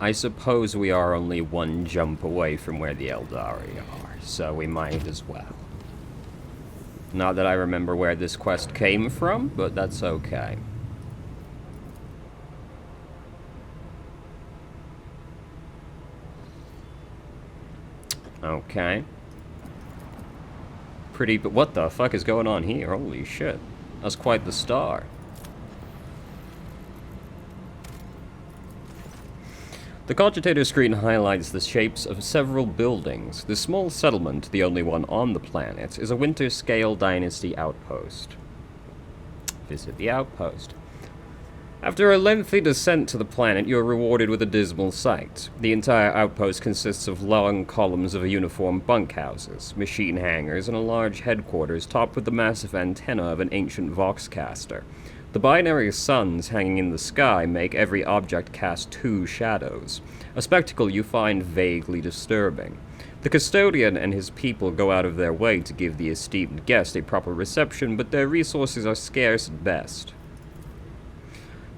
I suppose we are only one jump away from where the Eldari are, so we might as well. Not that I remember where this quest came from, but that's okay. Okay. Pretty, but what the fuck is going on here? Holy shit. That's quite the star. The cogitator screen highlights the shapes of several buildings. The small settlement, the only one on the planet, is a winter-scale dynasty outpost. Visit the outpost. After a lengthy descent to the planet, you are rewarded with a dismal sight. The entire outpost consists of long columns of uniform bunkhouses, machine hangars, and a large headquarters topped with the massive antenna of an ancient voxcaster. The binary suns hanging in the sky make every object cast two shadows, a spectacle you find vaguely disturbing. The custodian and his people go out of their way to give the esteemed guest a proper reception, but their resources are scarce at best.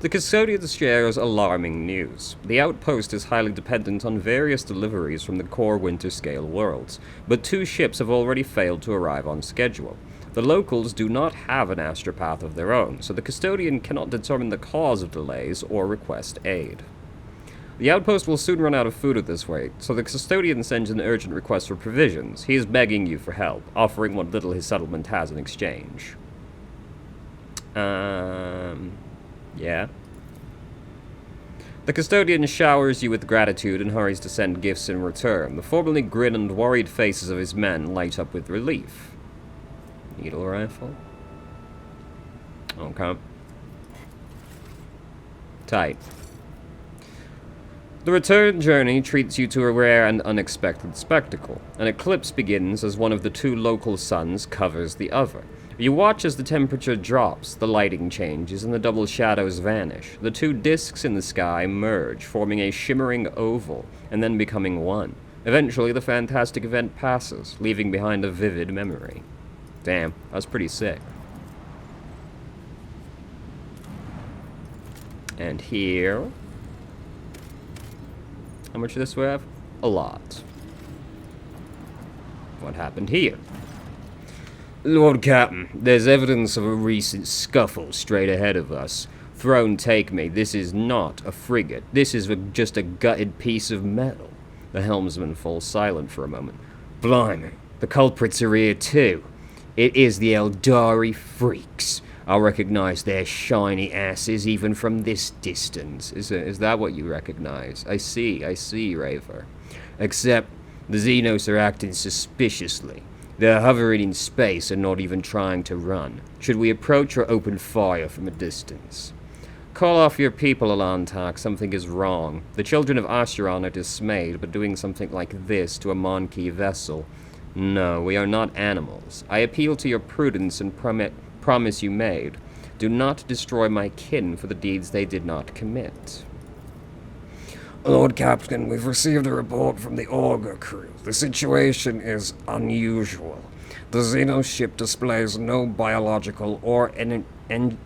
The custodian shares alarming news. The outpost is highly dependent on various deliveries from the core winter-scale worlds, but 2 ships have already failed to arrive on schedule. The locals do not have an astropath of their own, so the custodian cannot determine the cause of delays or request aid. The outpost will soon run out of food at this rate, so the custodian sends an urgent request for provisions. He is begging you for help, offering what little his settlement has in exchange. Yeah? The custodian showers you with gratitude and hurries to send gifts in return. The formerly grim and worried faces of his men light up with relief. Needle rifle? Okay. Tight. The return journey treats you to a rare and unexpected spectacle. An eclipse begins as one of the 2 local suns covers the other. You watch as the temperature drops, the lighting changes, and the double shadows vanish. The 2 disks in the sky merge, forming a shimmering oval, and then becoming one. Eventually, the fantastic event passes, leaving behind a vivid memory. Damn, that's pretty sick. And here... How much of this we have? A lot. What happened here? Lord Captain, there's evidence of a recent scuffle straight ahead of us. Throne take me, this is not a frigate. This is just a gutted piece of metal. The helmsman falls silent for a moment. Blimey, the culprits are here too. It is the Eldari freaks. I recognize their shiny asses even from this distance. Is that what you recognize? I see, Raver. Except, the Xenos are acting suspiciously. They're hovering in space and not even trying to run. Should we approach or open fire from a distance? Call off your people, Alantak. Something is wrong. The children of Asheron are dismayed, but doing something like this to a Monkey vessel... No, we are not animals. I appeal to your prudence and promise you made. Do not destroy my kin for the deeds they did not commit. Lord Captain, we've received a report from the Augur crew. The situation is unusual. The Xeno ship displays no biological or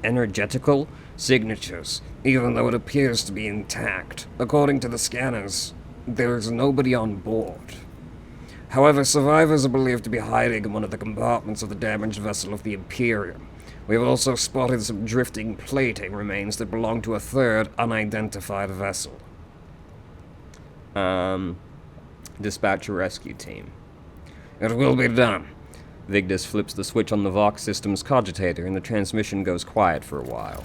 energetical signatures, even though it appears to be intact. According to the scanners, there is nobody on board. However, survivors are believed to be hiding in one of the compartments of the damaged vessel of the Imperium. We have also spotted some drifting plating remains that belong to a 3rd, unidentified vessel. Dispatch a rescue team. It will be done. Vigdis flips the switch on the Vox system's cogitator and the transmission goes quiet for a while.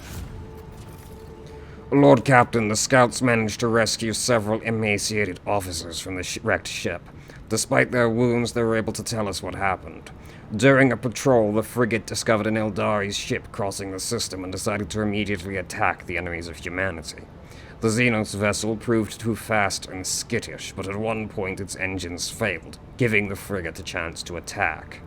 Lord Captain, the scouts managed to rescue several emaciated officers from the wrecked ship. Despite their wounds, they were able to tell us what happened. During a patrol, the frigate discovered an Eldari's ship crossing the system and decided to immediately attack the enemies of humanity. The Xenos vessel proved too fast and skittish, but at one point its engines failed, giving the frigate a chance to attack.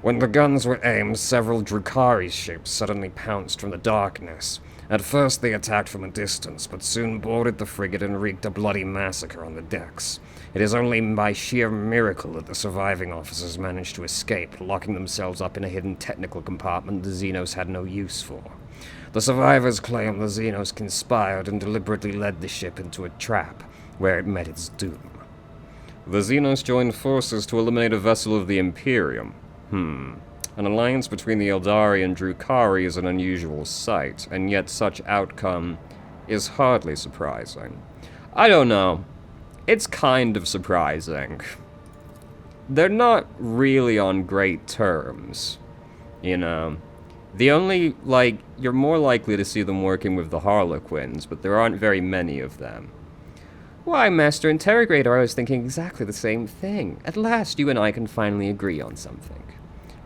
When the guns were aimed, several Drukhari's ships suddenly pounced from the darkness. At first they attacked from a distance, but soon boarded the frigate and wreaked a bloody massacre on the decks. It is only by sheer miracle that the surviving officers managed to escape, locking themselves up in a hidden technical compartment the Xenos had no use for. The survivors claim the Xenos conspired and deliberately led the ship into a trap, where it met its doom. The Xenos joined forces to eliminate a vessel of the Imperium. An alliance between the Eldari and Drukhari is an unusual sight, and yet such outcome is hardly surprising. I don't know. It's kind of surprising. They're not really on great terms, you know. The only, you're more likely to see them working with the Harlequins, but there aren't very many of them. Why, Master Interrogator, I was thinking exactly the same thing. At last you and I can finally agree on something.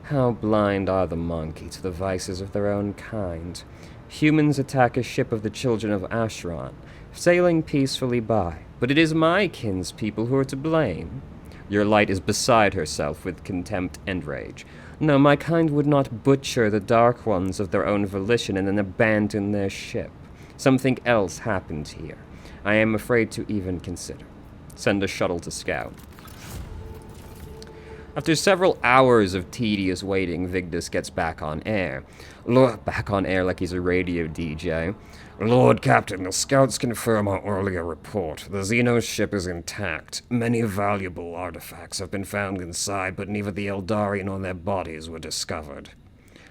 How blind are the monkey to the vices of their own kind. Humans attack a ship of the children of Ashran, sailing peacefully by, but it is my kinspeople who are to blame. Your light is beside herself with contempt and rage. No, my kind would not butcher the Dark Ones of their own volition and then abandon their ship. Something else happened here. I am afraid to even consider. Send a shuttle to scout. After several hours of tedious waiting, Vigdis gets back on air. Back on air like he's a radio DJ. Lord Captain, the scouts confirm our earlier report. The Xenos ship is intact. Many valuable artifacts have been found inside, but neither the Eldari nor their bodies were discovered.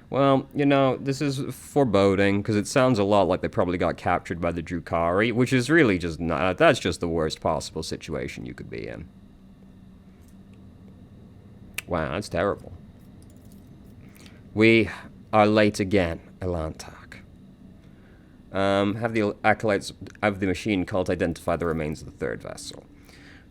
Well, you know, this is foreboding, because it sounds a lot like they probably got captured by the Drukhari, which is really just not... That's just the worst possible situation you could be in. Wow, that's terrible. We are late again, Elantak. Have the acolytes of the machine cult identify the remains of the third vessel.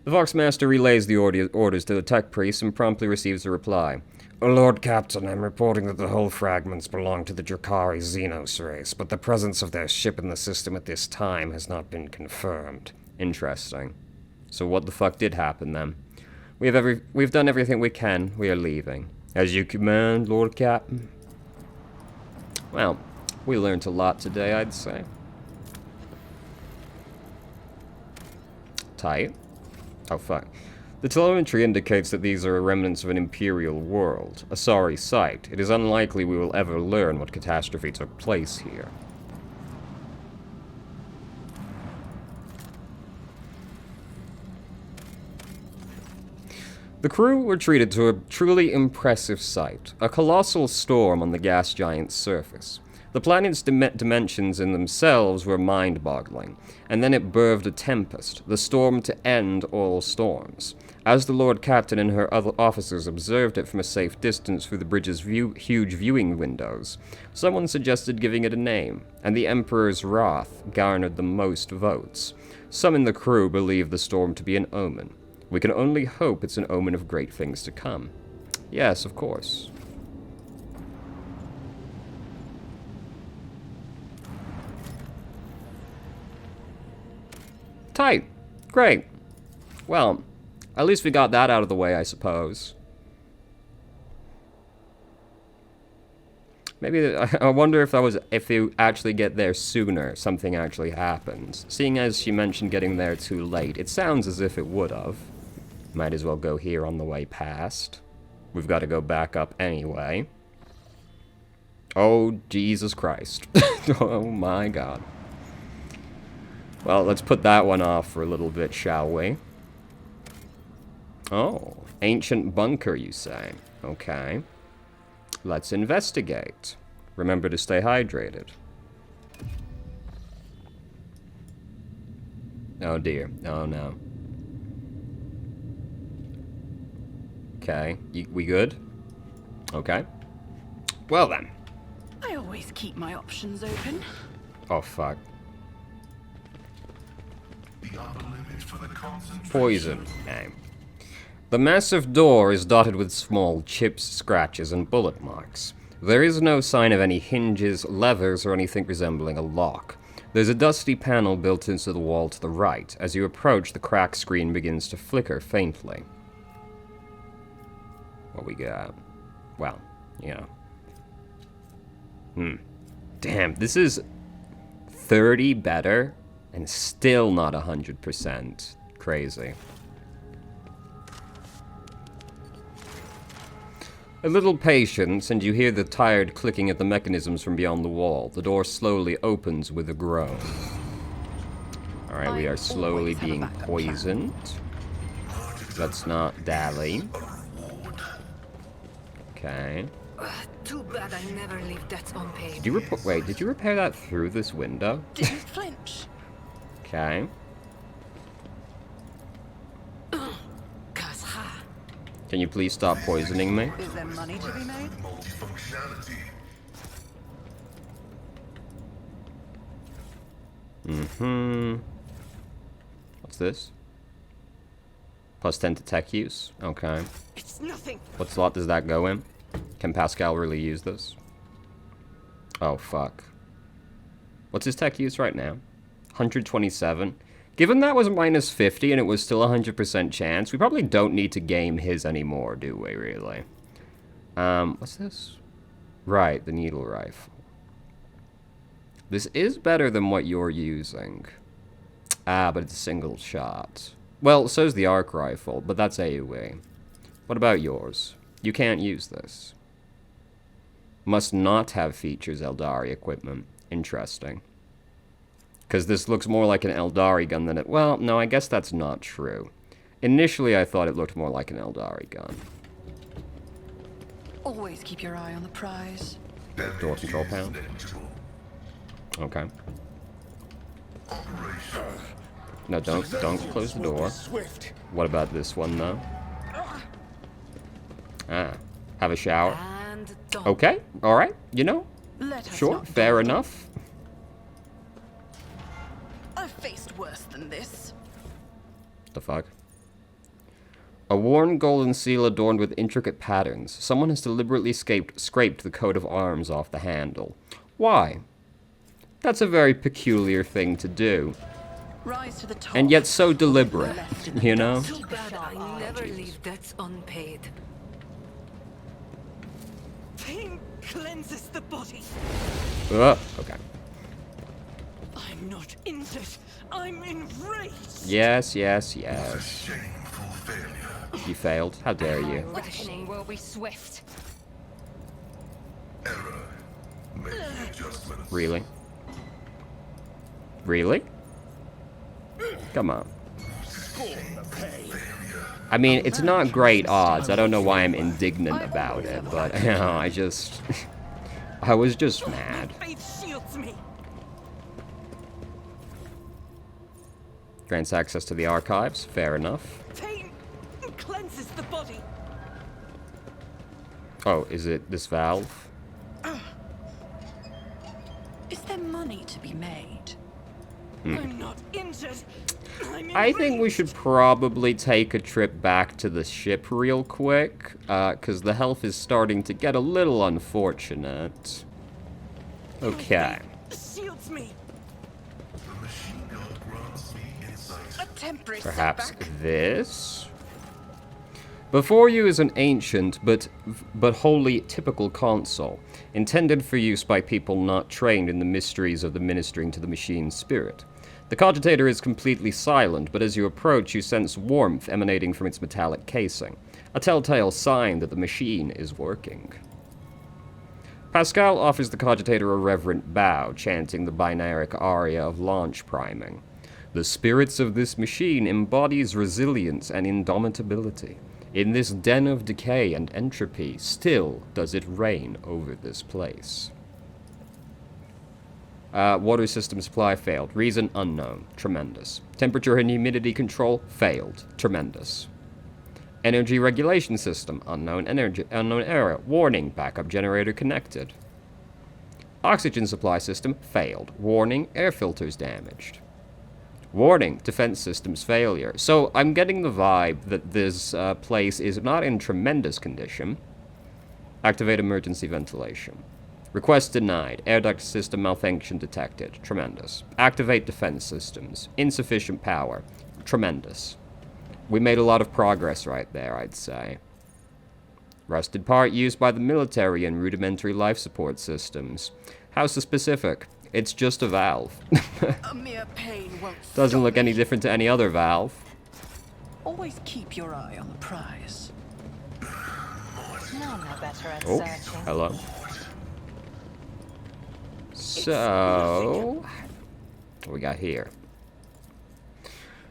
The Voxmaster relays the orders to the tech priest and promptly receives a reply. Lord Captain, I'm reporting that the hull fragments belong to the Drukhari Xenos race, but the presence of their ship in the system at this time has not been confirmed. Interesting. So what the fuck did happen then? We've done everything we can. We are leaving. As you command, Lord Captain. Well, we learned a lot today, I'd say. Tight. Oh, fuck. The telemetry indicates that these are remnants of an Imperial world. A sorry sight. It is unlikely we will ever learn what catastrophe took place here. The crew were treated to a truly impressive sight, a colossal storm on the gas giant's surface. The planet's dimensions in themselves were mind-boggling, and then it birthed a tempest, the storm to end all storms. As the Lord Captain and her other officers observed it from a safe distance through the bridge's huge viewing windows, someone suggested giving it a name, and the Emperor's wrath garnered the most votes. Some in the crew believe the storm to be an omen. We can only hope it's an omen of great things to come. Yes, of course. Tight. Great. Well, at least we got that out of the way, I suppose. Maybe, I wonder if you actually get there sooner, something actually happens. Seeing as she mentioned getting there too late, it sounds as if it would have. Might as well go here on the way past. We've got to go back up anyway. Oh, Jesus Christ. Oh my God. Well, let's put that one off for a little bit, shall we? Oh, ancient bunker, you say? Okay. Let's investigate. Remember to stay hydrated. Oh dear. Oh no. Okay. We good? Okay. Well then. I always keep my options open. Oh fuck. Poison. Okay. The massive door is dotted with small chips, scratches, and bullet marks. There is no sign of any hinges, levers, or anything resembling a lock. There's a dusty panel built into the wall to the right. As you approach, the crack screen begins to flicker faintly. What we got? Well, you know. Damn, this is 30 better and still not 100% crazy. A little patience, and you hear the tired clicking at the mechanisms from beyond the wall. The door slowly opens with a groan. Alright, we are slowly being poisoned. Let's not dally. Okay. Too bad I never leave debts unpaid. Did you repair that through this window? Didn't flinch. Okay. Can you please stop poisoning me? Is there money to be made? What's this? Plus 10 to tech use. Okay. It's nothing. What slot does that go in? Can Pascal really use this? Oh, fuck. What's his tech use right now? 127. Given that was minus 50 and it was still 100% chance, we probably don't need to game his anymore, do we, really? What's this? Right, the needle rifle. This is better than what you're using. Ah, but it's a single shot. Well, so's the arc rifle, but that's AoE. What about yours? You can't use this. Must not have features Eldari equipment. Interesting. Because this looks more like an Eldari gun than it... Well, no, I guess that's not true. Initially, I thought it looked more like an Eldari gun. Always keep your eye on the prize. Door control panel. Okay. No, don't close the door. What about this one, though? Ah. Have a shower. Okay, alright, you know. Sure, fair enough. I've faced worse than this. The fuck? A worn golden seal adorned with intricate patterns. Someone has deliberately scraped the coat of arms off the handle. Why? That's a very peculiar thing to do. Rise to the top. And yet so deliberate, you know? Too bad I never leave debts unpaid. Pain cleanses the body. Okay. I'm not injured. I'm enraged. Yes. You failed. How dare you? Reckoning will be swift. Really? Really? Come on. I mean, it's not great odds. I don't know why I'm indignant about it, but, you know, I was just mad. Faith shields me. Grants access to the archives. Fair enough. Pain cleanses the body. Oh, is it this valve? Is there money to be made? I'm not injured. I think we should probably take a trip back to the ship real quick, because the health is starting to get a little unfortunate. Okay. Shields me. A temporary Perhaps setback. this? Before you is an ancient but wholly typical console, intended for use by people not trained in the mysteries of the ministering to the machine's spirit. The cogitator is completely silent, but as you approach, you sense warmth emanating from its metallic casing, a telltale sign that the machine is working. Pascal offers the cogitator a reverent bow, chanting the binaric aria of launch priming. The spirits of this machine embodies resilience and indomitability. In this den of decay and entropy, still does it reign over this place. Water system supply failed. Reason unknown. Tremendous. Temperature and humidity control failed. Tremendous. Energy regulation system unknown error. Warning, backup generator connected. Oxygen supply system failed. Warning, air filters damaged. Warning, defense systems failure. So I'm getting the vibe that this place is not in tremendous condition. Activate emergency ventilation. Request denied. Air duct system malfunction detected. Tremendous. Activate defense systems. Insufficient power. Tremendous. We made a lot of progress right there, I'd say. Rusted part used by the military and rudimentary life support systems. How so specific? It's just a valve. A mere pain won't Doesn't stop look any me. different to any other valve. Always keep your eye on the prize. None are better at Oh, searching. hello. So, what we got here?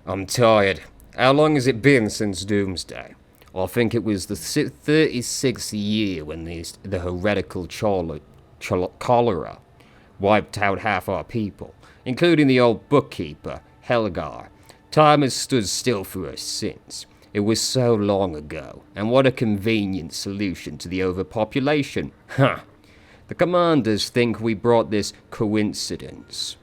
I'm tired. How long has it been since Doomsday? I think it was the 36th year when the heretical cholera wiped out half our people, including the old bookkeeper, Helgar. Time has stood still for us since. It was so long ago, and what a convenient solution to the overpopulation. Huh. The commanders think we brought this coincidence.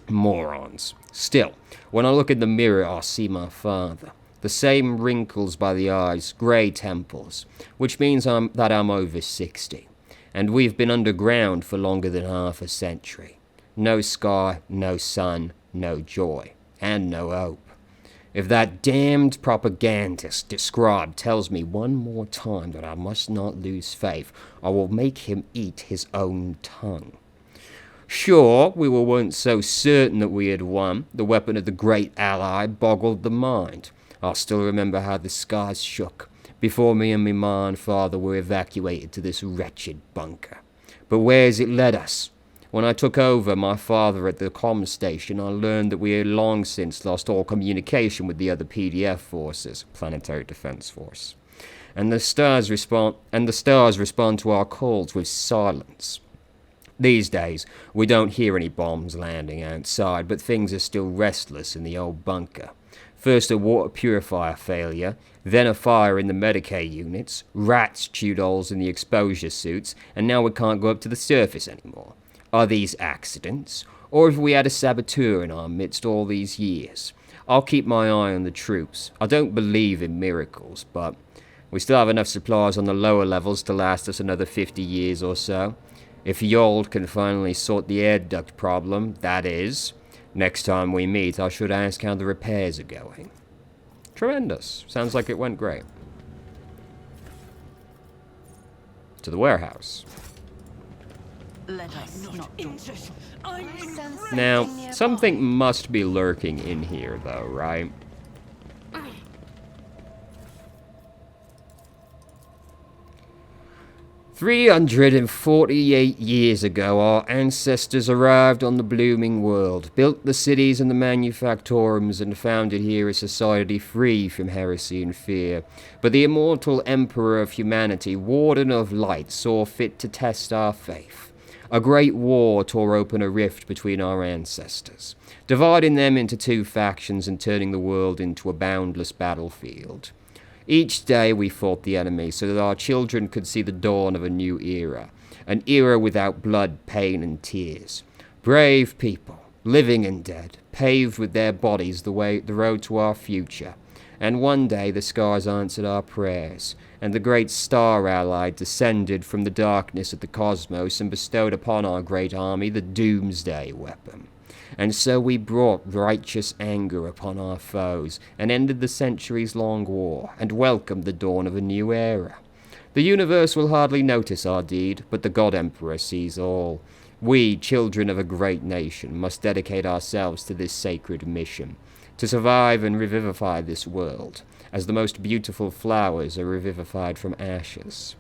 Morons. Still, when I look in the mirror, I see my father. The same wrinkles by the eyes, grey temples, which means that I'm over 60. And we've been underground for longer than half a century. No sky, no sun, no joy, and no hope. If that damned propagandist described tells me one more time that I must not lose faith, I will make him eat his own tongue. Sure, we were once so certain that we had won. The weapon of the great ally boggled the mind. I still remember how the skies shook before me and my ma and father were evacuated to this wretched bunker. But where has it led us? When I took over my father at the comm station, I learned that we had long since lost all communication with the other PDF forces, Planetary Defense Force. And the stars respond to our calls with silence. These days, we don't hear any bombs landing outside, but things are still restless in the old bunker. First a water purifier failure, then a fire in the Medicaid units, rats chewed holes in the exposure suits, and now we can't go up to the surface anymore. Are these accidents, or have we had a saboteur in our midst all these years? I'll keep my eye on the troops. I don't believe in miracles, but we still have enough supplies on the lower levels to last us another 50 years or so. If Yold can finally sort the air duct problem, that is. Next time we meet, I should ask how the repairs are going. Tremendous. Sounds like it went great. To the warehouse. Let us not Now, something must be lurking in here, though, right? "348 years ago, our ancestors arrived on the blooming world, built the cities and the manufactorums, and founded here a society free from heresy and fear. But the immortal Emperor of humanity, Warden of Light, saw fit to test our faith. A great war tore open a rift between our ancestors, dividing them into two factions and turning the world into a boundless battlefield. Each day we fought the enemy so that our children could see the dawn of a new era, an era without blood, pain, and tears. Brave people, living and dead, paved with their bodies the road to our future. And one day the skies answered our prayers, and the great star ally descended from the darkness of the cosmos and bestowed upon our great army the doomsday weapon. And so we brought righteous anger upon our foes, and ended the centuries-long war, and welcomed the dawn of a new era. The universe will hardly notice our deed, but the God Emperor sees all. We, children of a great nation, must dedicate ourselves to this sacred mission, to survive and revivify this world, as the most beautiful flowers are revivified from ashes.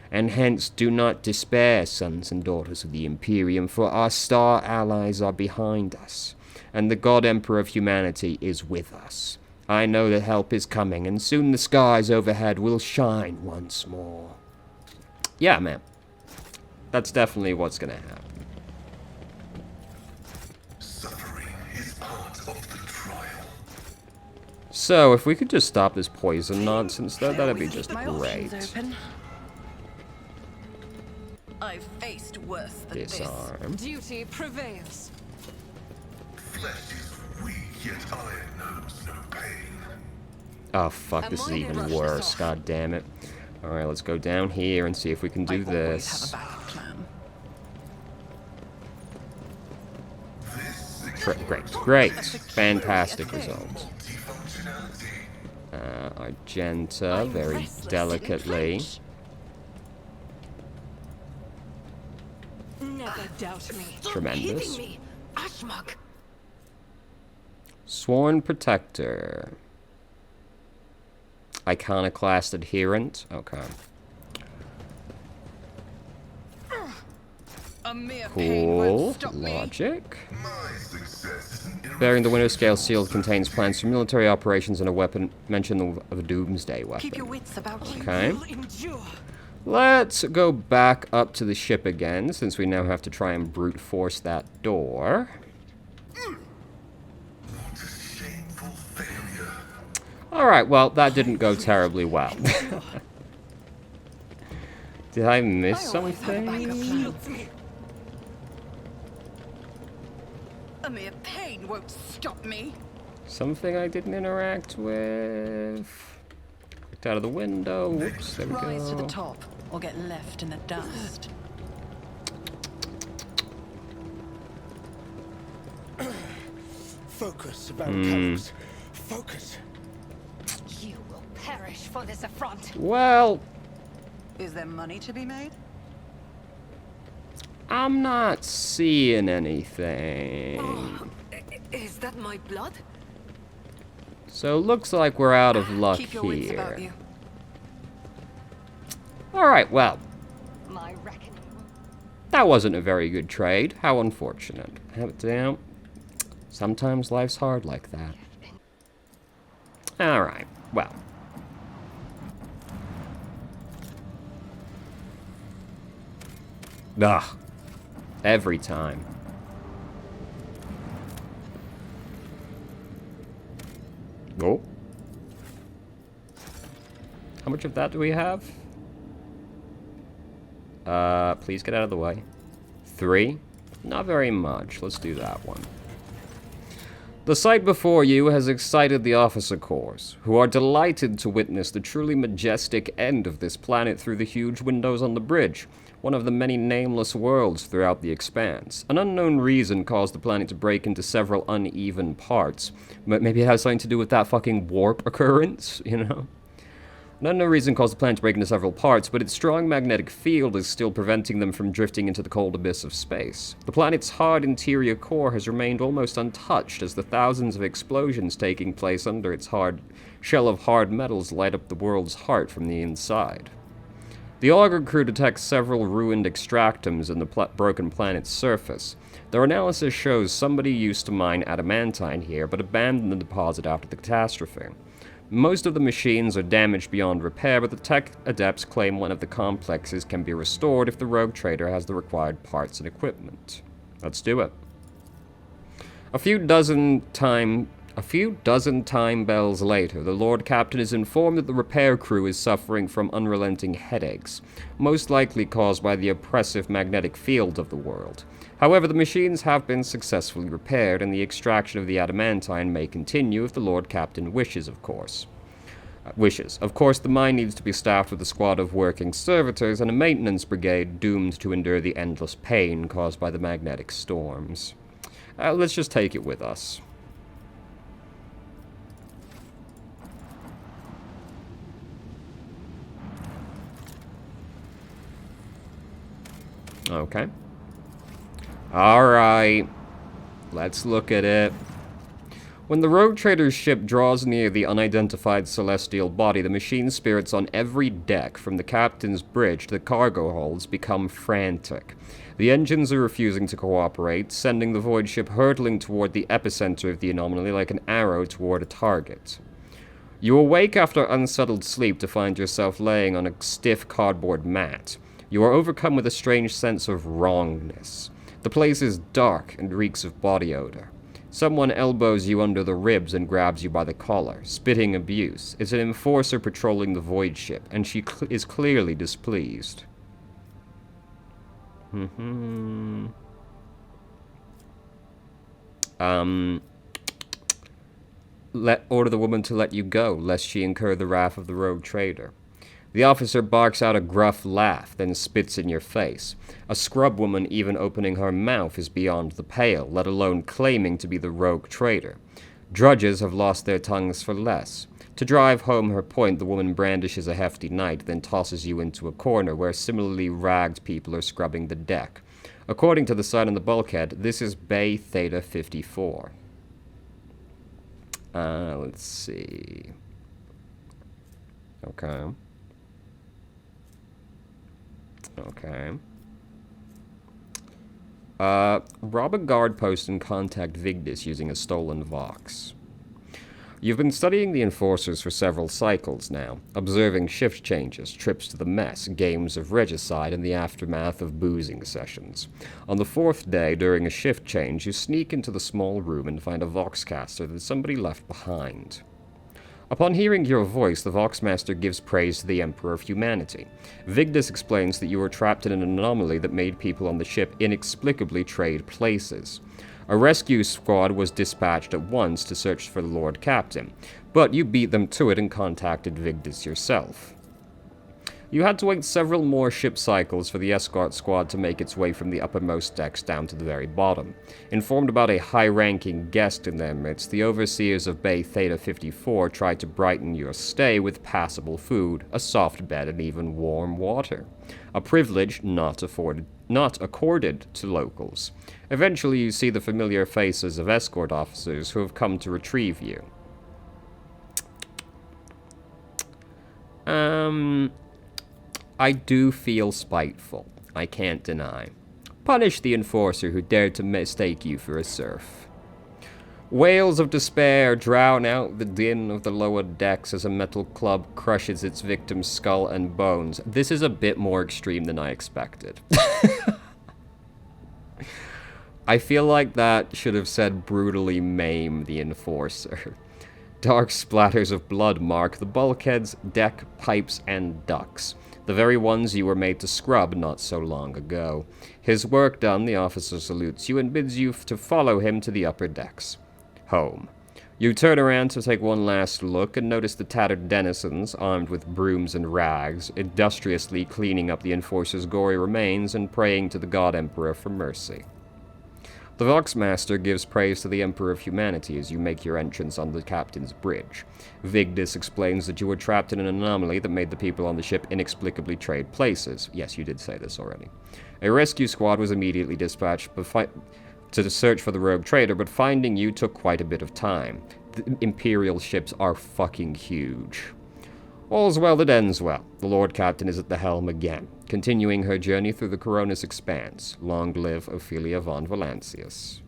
And hence do not despair, sons and daughters of the Imperium, for our star allies are behind us, and the God Emperor of humanity is with us. I know that help is coming, and soon the skies overhead will shine once more." Yeah, man. That's definitely what's gonna happen. Suffering is part of the trial. So, if we could just stop this poison nonsense, though, that'd be just My great. options open. I've faced worse than Disarm. Duty prevails. Flesh is weak, yet iron knows no pain. Oh, fuck, this is even worse. God damn it. Alright, let's go down here and see if we can do I always this. have a backup plan. Great. Fantastic result. Multifunctionality. Argenta, I'm very restless in delicately. French. Never doubt me. Tremendous. Hitting me, Ashmog. Sworn Protector. Iconoclast Adherent. Okay. mere pain won't Cool. stop me. Logic. My success isn't Bearing the window scale sealed contains plans for military operations and a weapon mention of a doomsday weapon. Keep your wits about you. Okay. Will endure. Let's go back up to the ship again, since we now have to try and brute force that door. What a shameful failure. Alright, well, that didn't go terribly well. Did I miss I always had a backup something? plan. A mere pain won't stop me. Something I didn't interact with? Looked out of the window. Whoops, there we Rise to the go. top, or get left in the dust. Focus, Baron Callums. Focus. You will perish for this affront. Well, Is there money to be made? I'm not seeing anything. Is that my blood? So looks like we're out of luck Keep your wits about here. you. Alright, well, My reckoning will... that wasn't a very good trade. How unfortunate. Damn. Sometimes life's hard like that. Alright, well. Ugh. Every time. Oh. How much of that do we have? Please get out of the way. 3? Not very much. Let's do that one. The sight before you has excited the officer corps, who are delighted to witness the truly majestic end of this planet through the huge windows on the bridge, one of the many nameless worlds throughout the expanse. An unknown reason caused the planet to break into several uneven parts. Maybe it has something to do with that fucking warp occurrence, you know? An unknown reason caused the planet to break into several parts, but its strong magnetic field is still preventing them from drifting into the cold abyss of space. The planet's hard interior core has remained almost untouched as the thousands of explosions taking place under its hard shell of hard metals light up the world's heart from the inside. The auger crew detects several ruined extractums in the broken planet's surface. Their analysis shows somebody used to mine adamantine here, but abandoned the deposit after the catastrophe. Most of the machines are damaged beyond repair, but the tech adepts claim one of the complexes can be restored if the rogue trader has the required parts and equipment. Let's do it. A few dozen time bells later, the Lord Captain is informed that the repair crew is suffering from unrelenting headaches, most likely caused by the oppressive magnetic field of the world. However, the machines have been successfully repaired, and the extraction of the adamantine may continue if the Lord Captain wishes, of course. Of course, the mine needs to be staffed with a squad of working servitors and a maintenance brigade doomed to endure the endless pain caused by the magnetic storms. Let's just take it with us. Okay. Alright. Let's look at it. When the rogue trader's ship draws near the unidentified celestial body, the machine spirits on every deck, from the captain's bridge to the cargo holds, become frantic. The engines are refusing to cooperate, sending the void ship hurtling toward the epicenter of the anomaly like an arrow toward a target. You awake after unsettled sleep to find yourself laying on a stiff cardboard mat. You are overcome with a strange sense of wrongness. The place is dark and reeks of body odor. Someone elbows you under the ribs and grabs you by the collar, spitting abuse. It's an enforcer patrolling the void ship, and she is clearly displeased. Order the woman to let you go, lest she incur the wrath of the rogue trader. The officer barks out a gruff laugh, then spits in your face. A scrub woman even opening her mouth is beyond the pale, let alone claiming to be the rogue trader. Drudges have lost their tongues for less. To drive home her point, the woman brandishes a hefty knife, then tosses you into a corner where similarly ragged people are scrubbing the deck. According to the sign on the bulkhead, this is Bay Theta 54. Let's see. Okay. Rob a guard post and contact Vigdis using a stolen Vox. You've been studying the Enforcers for several cycles now, observing shift changes, trips to the mess, games of regicide, and the aftermath of boozing sessions. On the fourth day, during a shift change, you sneak into the small room and find a Voxcaster that somebody left behind. Upon hearing your voice, the Voxmaster gives praise to the Emperor of Humanity. Vigdis explains that you were trapped in an anomaly that made people on the ship inexplicably trade places. A rescue squad was dispatched at once to search for the Lord Captain, but you beat them to it and contacted Vigdis yourself. You had to wait several more ship cycles for the escort squad to make its way from the uppermost decks down to the very bottom. Informed about a high-ranking guest in their midst, the overseers of Bay Theta 54 tried to brighten your stay with passable food, a soft bed, and even warm water. A privilege not accorded to locals. Eventually you see the familiar faces of escort officers who have come to retrieve you. I do feel spiteful, I can't deny. Punish the enforcer who dared to mistake you for a serf. Wails of despair drown out the din of the lower decks as a metal club crushes its victim's skull and bones. This is a bit more extreme than I expected. I feel like that should have said brutally maim the enforcer. Dark splatters of blood mark the bulkheads, deck, pipes, and ducts. The very ones you were made to scrub not so long ago. His work done, the officer salutes you and bids you to follow him to the upper decks. Home. You turn around to take one last look and notice the tattered denizens, armed with brooms and rags, industriously cleaning up the enforcer's gory remains and praying to the God Emperor for mercy. The Voxmaster gives praise to the Emperor of Humanity as you make your entrance on the captain's bridge. Vigdis explains that you were trapped in an anomaly that made the people on the ship inexplicably trade places. Yes, you did say this already. A rescue squad was immediately dispatched to search for the rogue trader, but finding you took quite a bit of time. The Imperial ships are fucking huge. All's well that ends well. The Lord Captain is at the helm again, continuing her journey through the Coronis Expanse. Long live Ophelia von Valancius.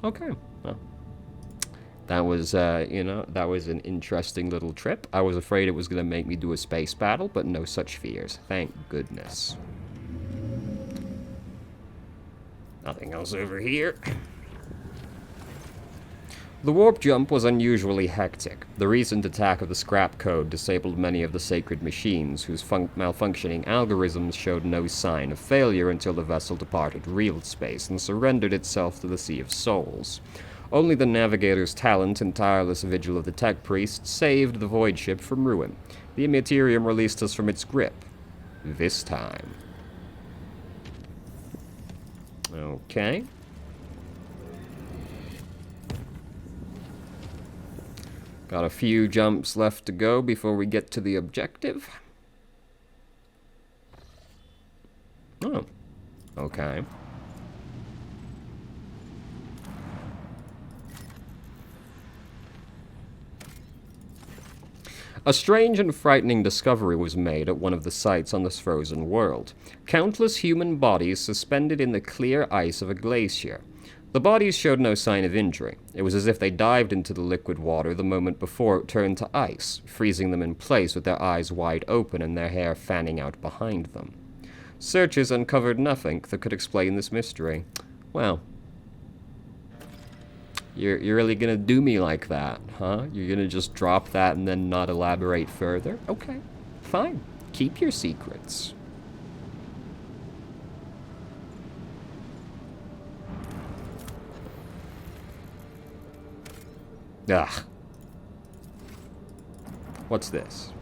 Okay, well, that was, that was an interesting little trip. I was afraid it was going to make me do a space battle, but no such fears. Thank goodness. Nothing else over here. The warp jump was unusually hectic. The recent attack of the scrap code disabled many of the sacred machines, whose malfunctioning algorithms showed no sign of failure until the vessel departed real space and surrendered itself to the Sea of Souls. Only the navigator's talent and tireless vigil of the tech priest saved the void ship from ruin. The Immaterium released us from its grip. This time. Okay. Got a few jumps left to go before we get to the objective. Oh, okay. A strange and frightening discovery was made at one of the sites on this frozen world. Countless human bodies suspended in the clear ice of a glacier. The bodies showed no sign of injury. It was as if they dived into the liquid water the moment before it turned to ice, freezing them in place with their eyes wide open and their hair fanning out behind them. Searches uncovered nothing that could explain this mystery. Well, you're really gonna do me like that, huh? You're gonna just drop that and then not elaborate further? Okay, fine. Keep your secrets. Ugh. What's this?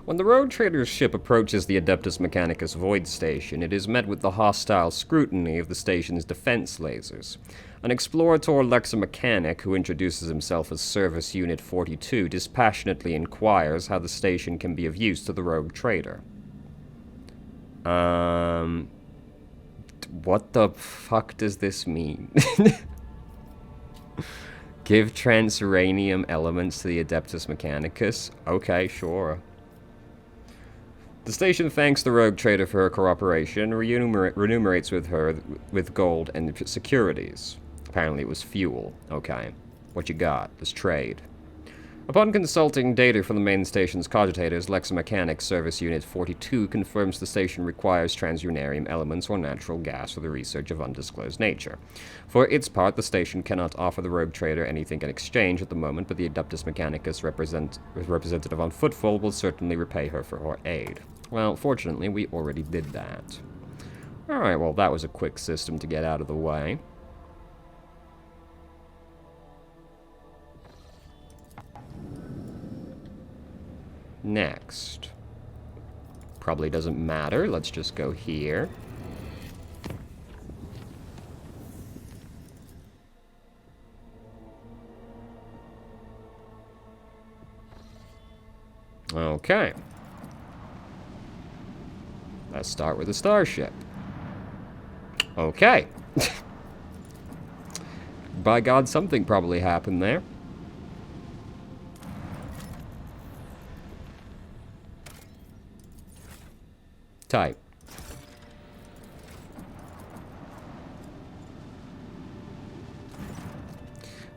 When the road trader's ship approaches the Adeptus Mechanicus Void Station, it is met with the hostile scrutiny of the station's defense lasers. An explorator lexomechanic, who introduces himself as Service Unit 42, dispassionately inquires how the station can be of use to the rogue trader. What the fuck does this mean? Give transuranium elements to the Adeptus Mechanicus? Okay, sure. The station thanks the rogue trader for her cooperation and remunerates with her with gold and securities. Apparently it was fuel. Okay. What you got? Let's trade. Upon consulting data from the main station's cogitators, Lexomechanics Service Unit 42 confirms the station requires transuranium elements or natural gas for the research of undisclosed nature. For its part, the station cannot offer the rogue trader anything in exchange at the moment, but the Adeptus Mechanicus representative on Footfall will certainly repay her for her aid. Well, fortunately, we already did that. Alright, well, that was a quick system to get out of the way. Next. Probably doesn't matter. Let's just go here. Okay. Let's start with the starship. Okay. By God, something probably happened there. Type.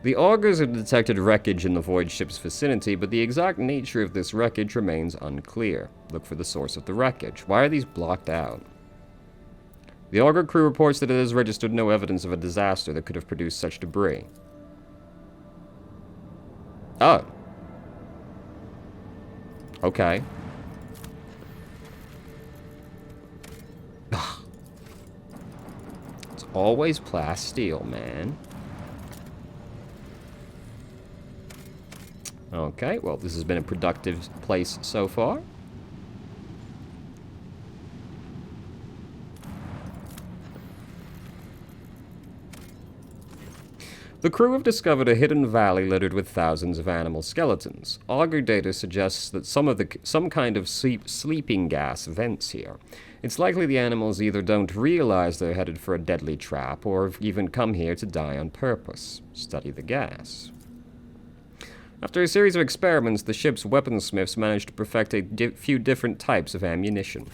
The augurs have detected wreckage in the void ship's vicinity, but the exact nature of this wreckage remains unclear. Look for the source of the wreckage. Why are these blocked out? The augur crew reports that it has registered no evidence of a disaster that could have produced such debris. Oh. Okay. It's always plasteel, man. Okay, well, this has been a productive place so far. The crew have discovered a hidden valley littered with thousands of animal skeletons. Augur data suggests that some kind of sleeping gas vents here. It's likely the animals either don't realize they're headed for a deadly trap, or have even come here to die on purpose. Study the gas. After a series of experiments, the ship's weaponsmiths managed to perfect a few different types of ammunition.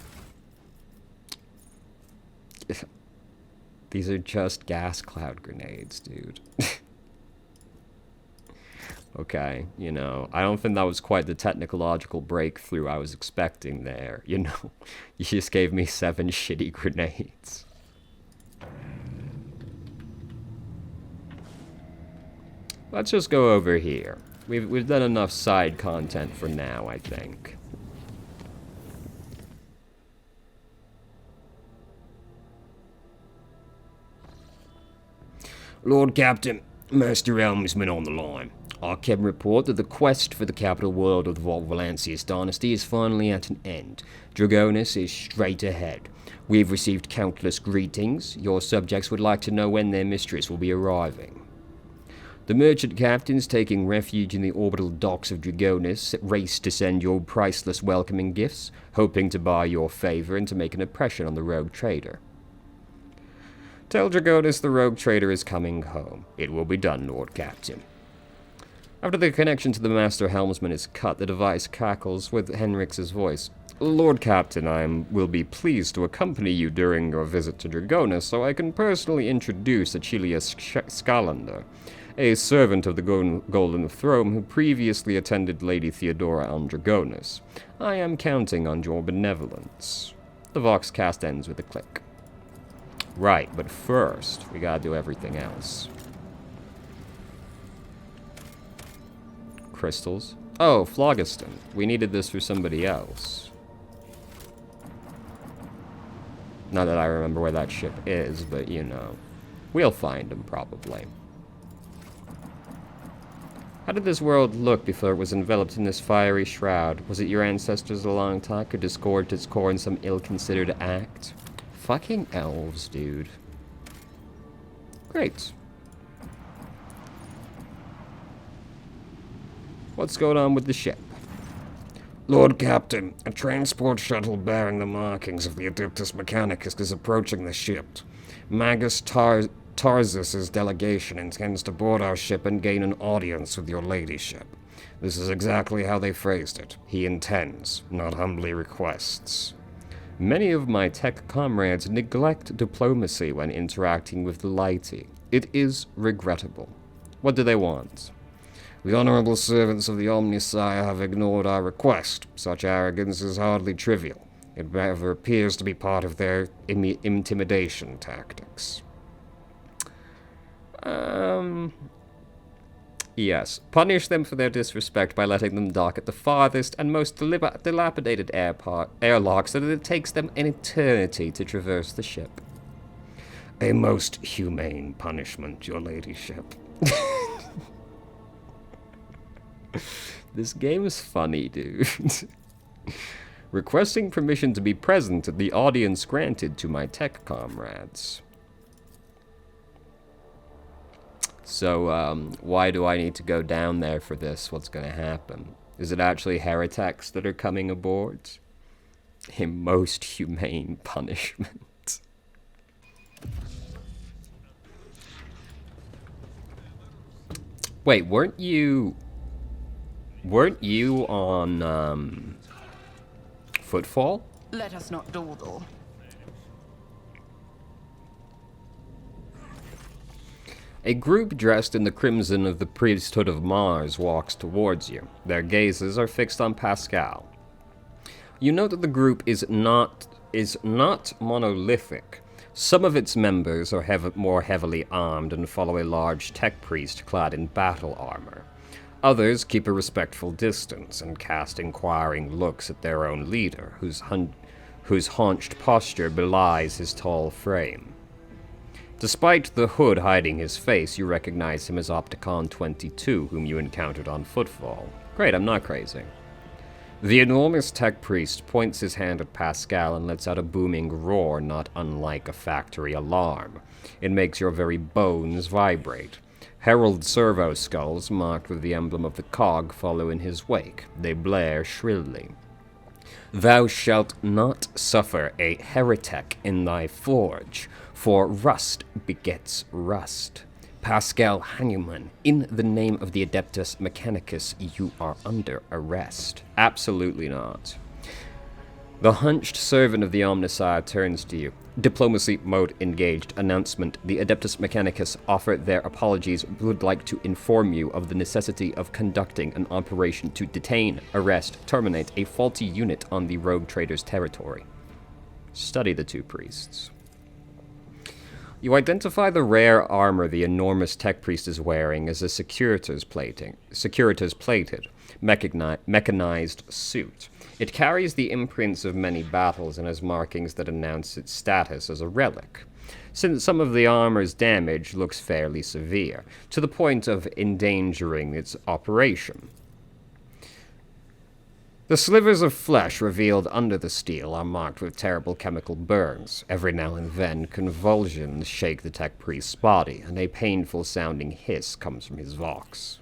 These are just gas cloud grenades, dude. Okay, you know, I don't think that was quite the technological breakthrough I was expecting there, you know. You just gave me 7 shitty grenades. Let's just go over here. We've done enough side content for now, I think. Lord Captain, Master Helmsman on the line. I can report that the quest for the capital world of the Valancius dynasty is finally at an end. Dragonus is straight ahead. We've received countless greetings. Your subjects would like to know when their mistress will be arriving. The merchant captains taking refuge in the orbital docks of Dragonus race to send your priceless welcoming gifts, hoping to buy your favor and to make an impression on the rogue trader. Tell Dragonus the rogue trader is coming home. It will be done, Lord Captain. After the connection to the Master Helmsman is cut, the device cackles with Henrix's voice. Lord Captain, I will be pleased to accompany you during your visit to Dragonus, so I can personally introduce Achilles Scalander, a servant of the Golden Throne who previously attended Lady Theodora on Dragonus. I am counting on your benevolence. The Voxcast ends with a click. Right, but first, we gotta do everything else. Crystals. Oh, phlogiston. We needed this for somebody else. Not that I remember where that ship is, but you know. We'll find him, probably. How did this world look before it was enveloped in this fiery shroud? Was it your ancestors a long time who disgorged its core in some ill-considered act? Fucking elves, dude. Great. What's going on with the ship? Lord Captain, a transport shuttle bearing the markings of the Adeptus Mechanicus is approaching the ship. Magus Tarzus' delegation intends to board our ship and gain an audience with your ladyship. This is exactly how they phrased it. He intends, not humbly requests. Many of my tech comrades neglect diplomacy when interacting with the laity. It is regrettable. What do they want? The honorable servants of the Omnisire have ignored our request. Such arrogance is hardly trivial. It rather appears to be part of their intimidation tactics. Yes. Punish them for their disrespect by letting them dock at the farthest and most dilapidated airlock so that it takes them an eternity to traverse the ship. A most humane punishment, your ladyship. This game is funny, dude. Requesting permission to be present at the audience granted to my tech comrades. So, why do I need to go down there for this? What's going to happen? Is it actually heretics that are coming aboard? A most humane punishment. Wait, weren't you on, Footfall? Let us not dawdle. A group dressed in the crimson of the priesthood of Mars walks towards you. Their gazes are fixed on Pascal. You note that the group is not monolithic. Some of its members are more heavily armed and follow a large tech priest clad in battle armor. Others keep a respectful distance and cast inquiring looks at their own leader, whose haunched posture belies his tall frame. Despite the hood hiding his face, you recognize him as Opticon 22, whom you encountered on Footfall. Great, I'm not crazy. The enormous tech priest points his hand at Pascal and lets out a booming roar not unlike a factory alarm. It makes your very bones vibrate. Herald servo skulls, marked with the emblem of the cog, follow in his wake. They blare shrilly. Thou shalt not suffer a heretic in thy forge, for rust begets rust. Pascal Hanuman, in the name of the Adeptus Mechanicus, you are under arrest. Absolutely not. The hunched servant of the Omnisire turns to you. Diplomacy mode engaged. Announcement. The Adeptus Mechanicus offer their apologies, would like to inform you of the necessity of conducting an operation to detain, arrest, terminate a faulty unit on the rogue trader's territory. Study the two priests. You identify the rare armor the enormous tech priest is wearing as a securitas plated, mechanized suit. It carries the imprints of many battles and has markings that announce its status as a relic. Since some of the armor's damage looks fairly severe, to the point of endangering its operation. The slivers of flesh revealed under the steel are marked with terrible chemical burns. Every now and then, convulsions shake the tech priest's body, and a painful-sounding hiss comes from his vox.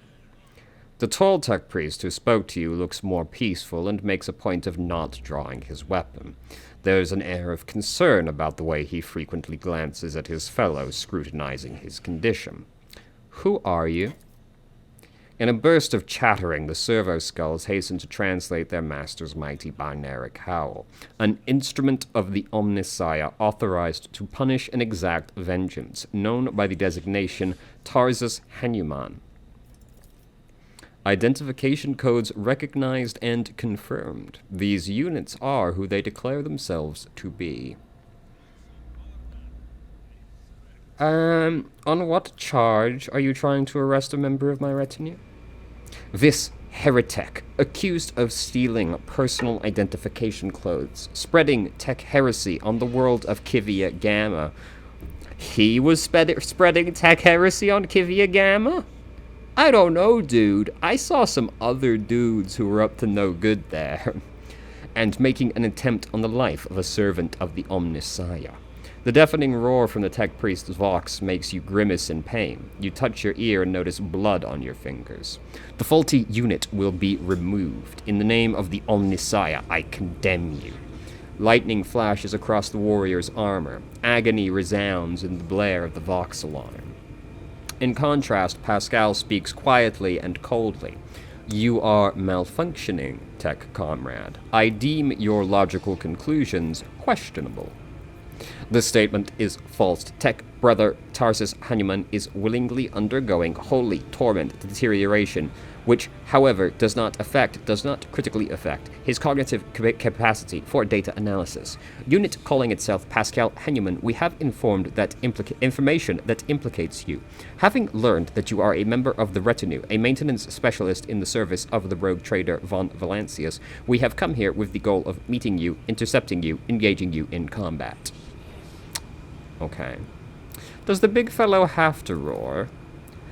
The tall tech priest who spoke to you looks more peaceful and makes a point of not drawing his weapon. There's an air of concern about the way he frequently glances at his fellows, scrutinizing his condition. Who are you? In a burst of chattering, the servo skulls hasten to translate their master's mighty binaric howl, an instrument of the Omnisire authorized to punish and exact vengeance, known by the designation Tarsus Hanuman. Identification codes recognized and confirmed. These units are who they declare themselves to be. On what charge are you trying to arrest a member of my retinue? This heretic, accused of stealing personal identification clothes, spreading tech heresy on the world of Kivia Gamma. He was spreading tech heresy on Kivia Gamma? I don't know, dude. I saw some other dudes who were up to no good there. And making an attempt on the life of a servant of the Omnisire. The deafening roar from the tech priest's vox makes you grimace in pain. You touch your ear and notice blood on your fingers. The faulty unit will be removed. In the name of the Omnisire, I condemn you. Lightning flashes across the warrior's armor. Agony resounds in the blare of the vox alarm. In contrast, Pascal speaks quietly and coldly. You are malfunctioning, Tech Comrade. I deem your logical conclusions questionable. This statement is false. Tech brother Tarsus Hanuman is willingly undergoing holy torment deterioration, which, however, does not critically affect his cognitive capacity for data analysis. Unit calling itself Pascal Hanuman, we have informed that information that implicates you. Having learned that you are a member of the retinue, a maintenance specialist in the service of the rogue trader von Valancius, we have come here with the goal of meeting you, intercepting you, engaging you in combat. Okay. Does the big fellow have to roar?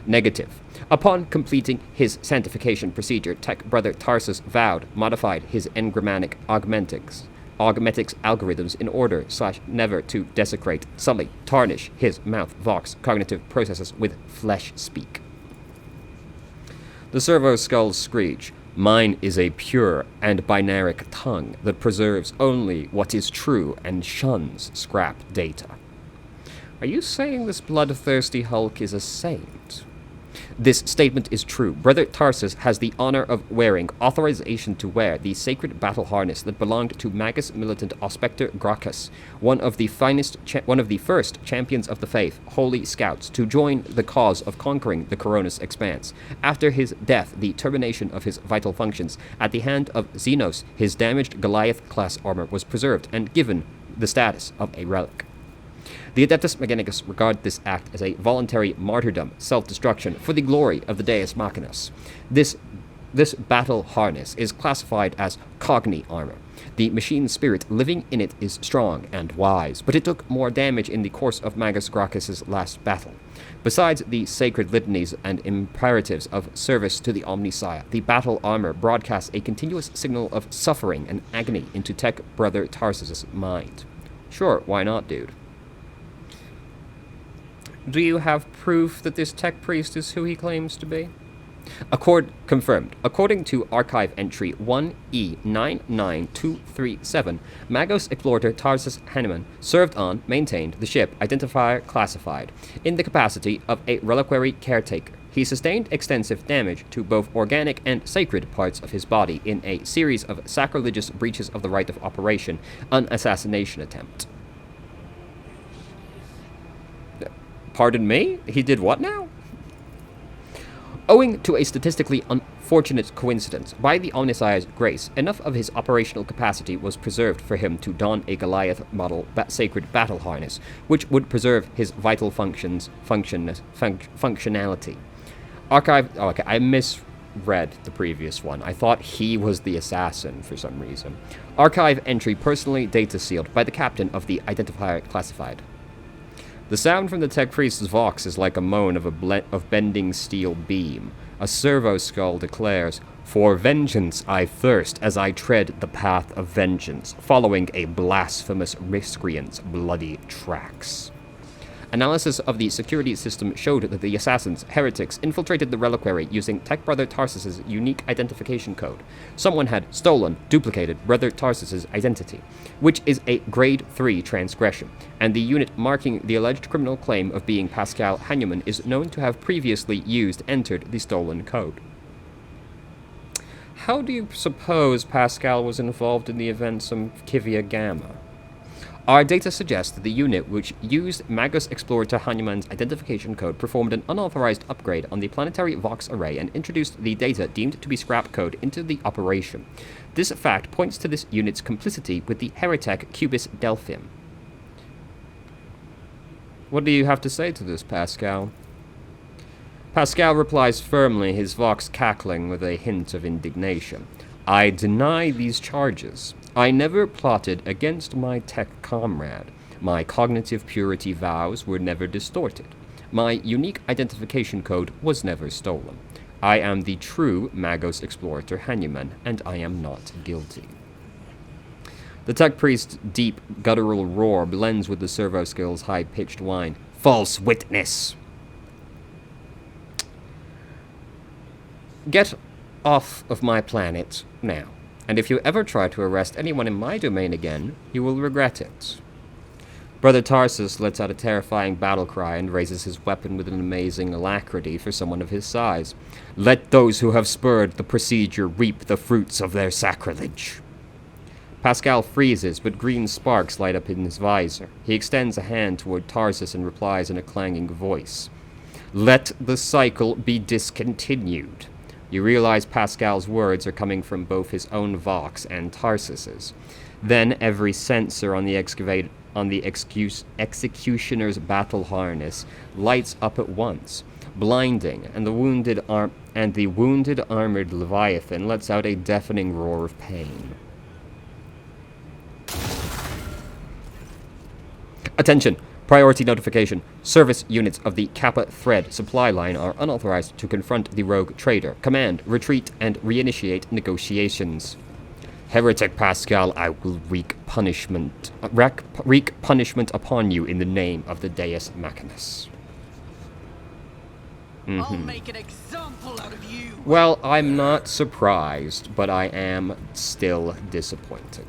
Negative. Upon completing his sanctification procedure, Tech Brother Tarsus vowed, modified his engrammatic augmetics algorithms in order / never to desecrate, sully, tarnish his mouth vox cognitive processes with flesh speak. The servo skulls screech. Mine is a pure and binaric tongue that preserves only what is true and shuns scrap data. Are you saying this bloodthirsty hulk is a saint? This statement is true. Brother Tarsus has the honor of wearing authorization to wear the sacred battle harness that belonged to Magus Militant Ospector Gracchus, one of the first champions of the faith, holy scouts, to join the cause of conquering the Coronis Expanse. After his death, the termination of his vital functions at the hand of Xenos, his damaged Goliath-class armor was preserved and given the status of a relic. The Adeptus Mechanicus regard this act as a voluntary martyrdom, self-destruction, for the glory of the Deus Machinus. This battle harness is classified as Cogni armor. The machine spirit living in it is strong and wise, but it took more damage in the course of Magus Gracchus' last battle. Besides the sacred litanies and imperatives of service to the Omniscience, the battle armor broadcasts a continuous signal of suffering and agony into Tech Brother Tarsus' mind. Sure, why not, dude? Do you have proof that this tech priest is who he claims to be? Confirmed. According to archive entry 1E99237, Magos Explorer Tarsus Hanuman served on, maintained the ship Identifier Classified in the capacity of a reliquary caretaker. He sustained extensive damage to both organic and sacred parts of his body in a series of sacrilegious breaches of the right of operation, an assassination attempt. Pardon me? He did what now? Owing to a statistically unfortunate coincidence, by the Omniscience's grace, enough of his operational capacity was preserved for him to don a Goliath model sacred battle harness, which would preserve his vital functionality. I misread the previous one. I thought he was the assassin for some reason. Archive entry personally data sealed by the captain of the Identifier Classified. The sound from the tech priest's vox is like a moan of bending steel beam. A servo skull declares, "For vengeance I thirst as I tread the path of vengeance, following a blasphemous miscreant's bloody tracks." Analysis of the security system showed that the assassins, heretics, infiltrated the reliquary using Tech Brother Tarsus' unique identification code. Someone had stolen, duplicated Brother Tarsus' identity, which is a Grade 3 transgression, and the unit marking the alleged criminal claim of being Pascal Hanuman is known to have previously entered the stolen code. How do you suppose Pascal was involved in the events of Kivia Gamma? Our data suggests that the unit which used Magus Explorer Hanuman's identification code performed an unauthorized upgrade on the planetary Vox array and introduced the data deemed to be scrap code into the operation. This fact points to this unit's complicity with the heretic Cubus Delphim. What do you have to say to this, Pascal? Pascal replies firmly, his Vox cackling with a hint of indignation. I deny these charges. I never plotted against my tech comrade. My cognitive purity vows were never distorted. My unique identification code was never stolen. I am the true Magos Explorer Hanuman, and I am not guilty. The tech priest's deep, guttural roar blends with the servo skill's high-pitched whine. False witness! Get off of my planet now. And if you ever try to arrest anyone in my domain again, you will regret it. Brother Tarsus lets out a terrifying battle cry and raises his weapon with an amazing alacrity for someone of his size. Let those who have spurred the procedure reap the fruits of their sacrilege. Pascal freezes, but green sparks light up in his visor. He extends a hand toward Tarsus and replies in a clanging voice. Let the cycle be discontinued. You realize Pascal's words are coming from both his own Vox and Tarsus's. Then every sensor on the executioner's battle harness lights up at once, blinding, and the wounded armored Leviathan lets out a deafening roar of pain. Attention! Priority notification. Service units of the Kappa Thread supply line are unauthorized to confront the rogue trader. Command, retreat, and reinitiate negotiations. Heretic Pascal, I will wreak punishment upon you in the name of the Deus Machinus. I'll make an example out of you. Well, I'm not surprised, but I am still disappointed.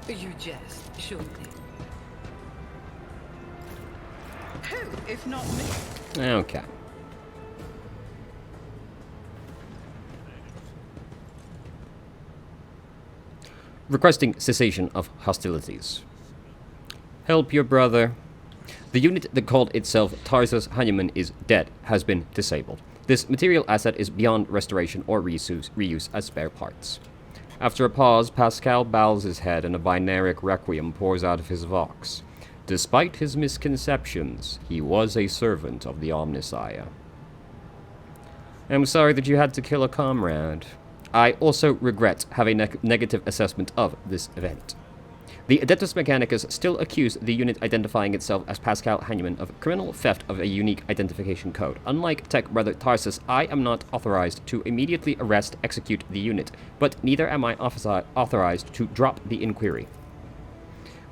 You jest, surely. Who, if not me? Okay. Requesting cessation of hostilities. Help your brother. The unit that called itself Tarsus Hanuman is dead, has been disabled. This material asset is beyond restoration or reuse as spare parts. After a pause, Pascal bows his head and a binaric requiem pours out of his vox. Despite his misconceptions, he was a servant of the Omnissiah. I'm sorry that you had to kill a comrade. I also regret having a negative assessment of this event. The Adeptus Mechanicus still accuse the unit identifying itself as Pascal Hanuman of criminal theft of a unique identification code. Unlike Tech Brother Tarsus, I am not authorized to immediately execute the unit, but neither am I authorized to drop the inquiry.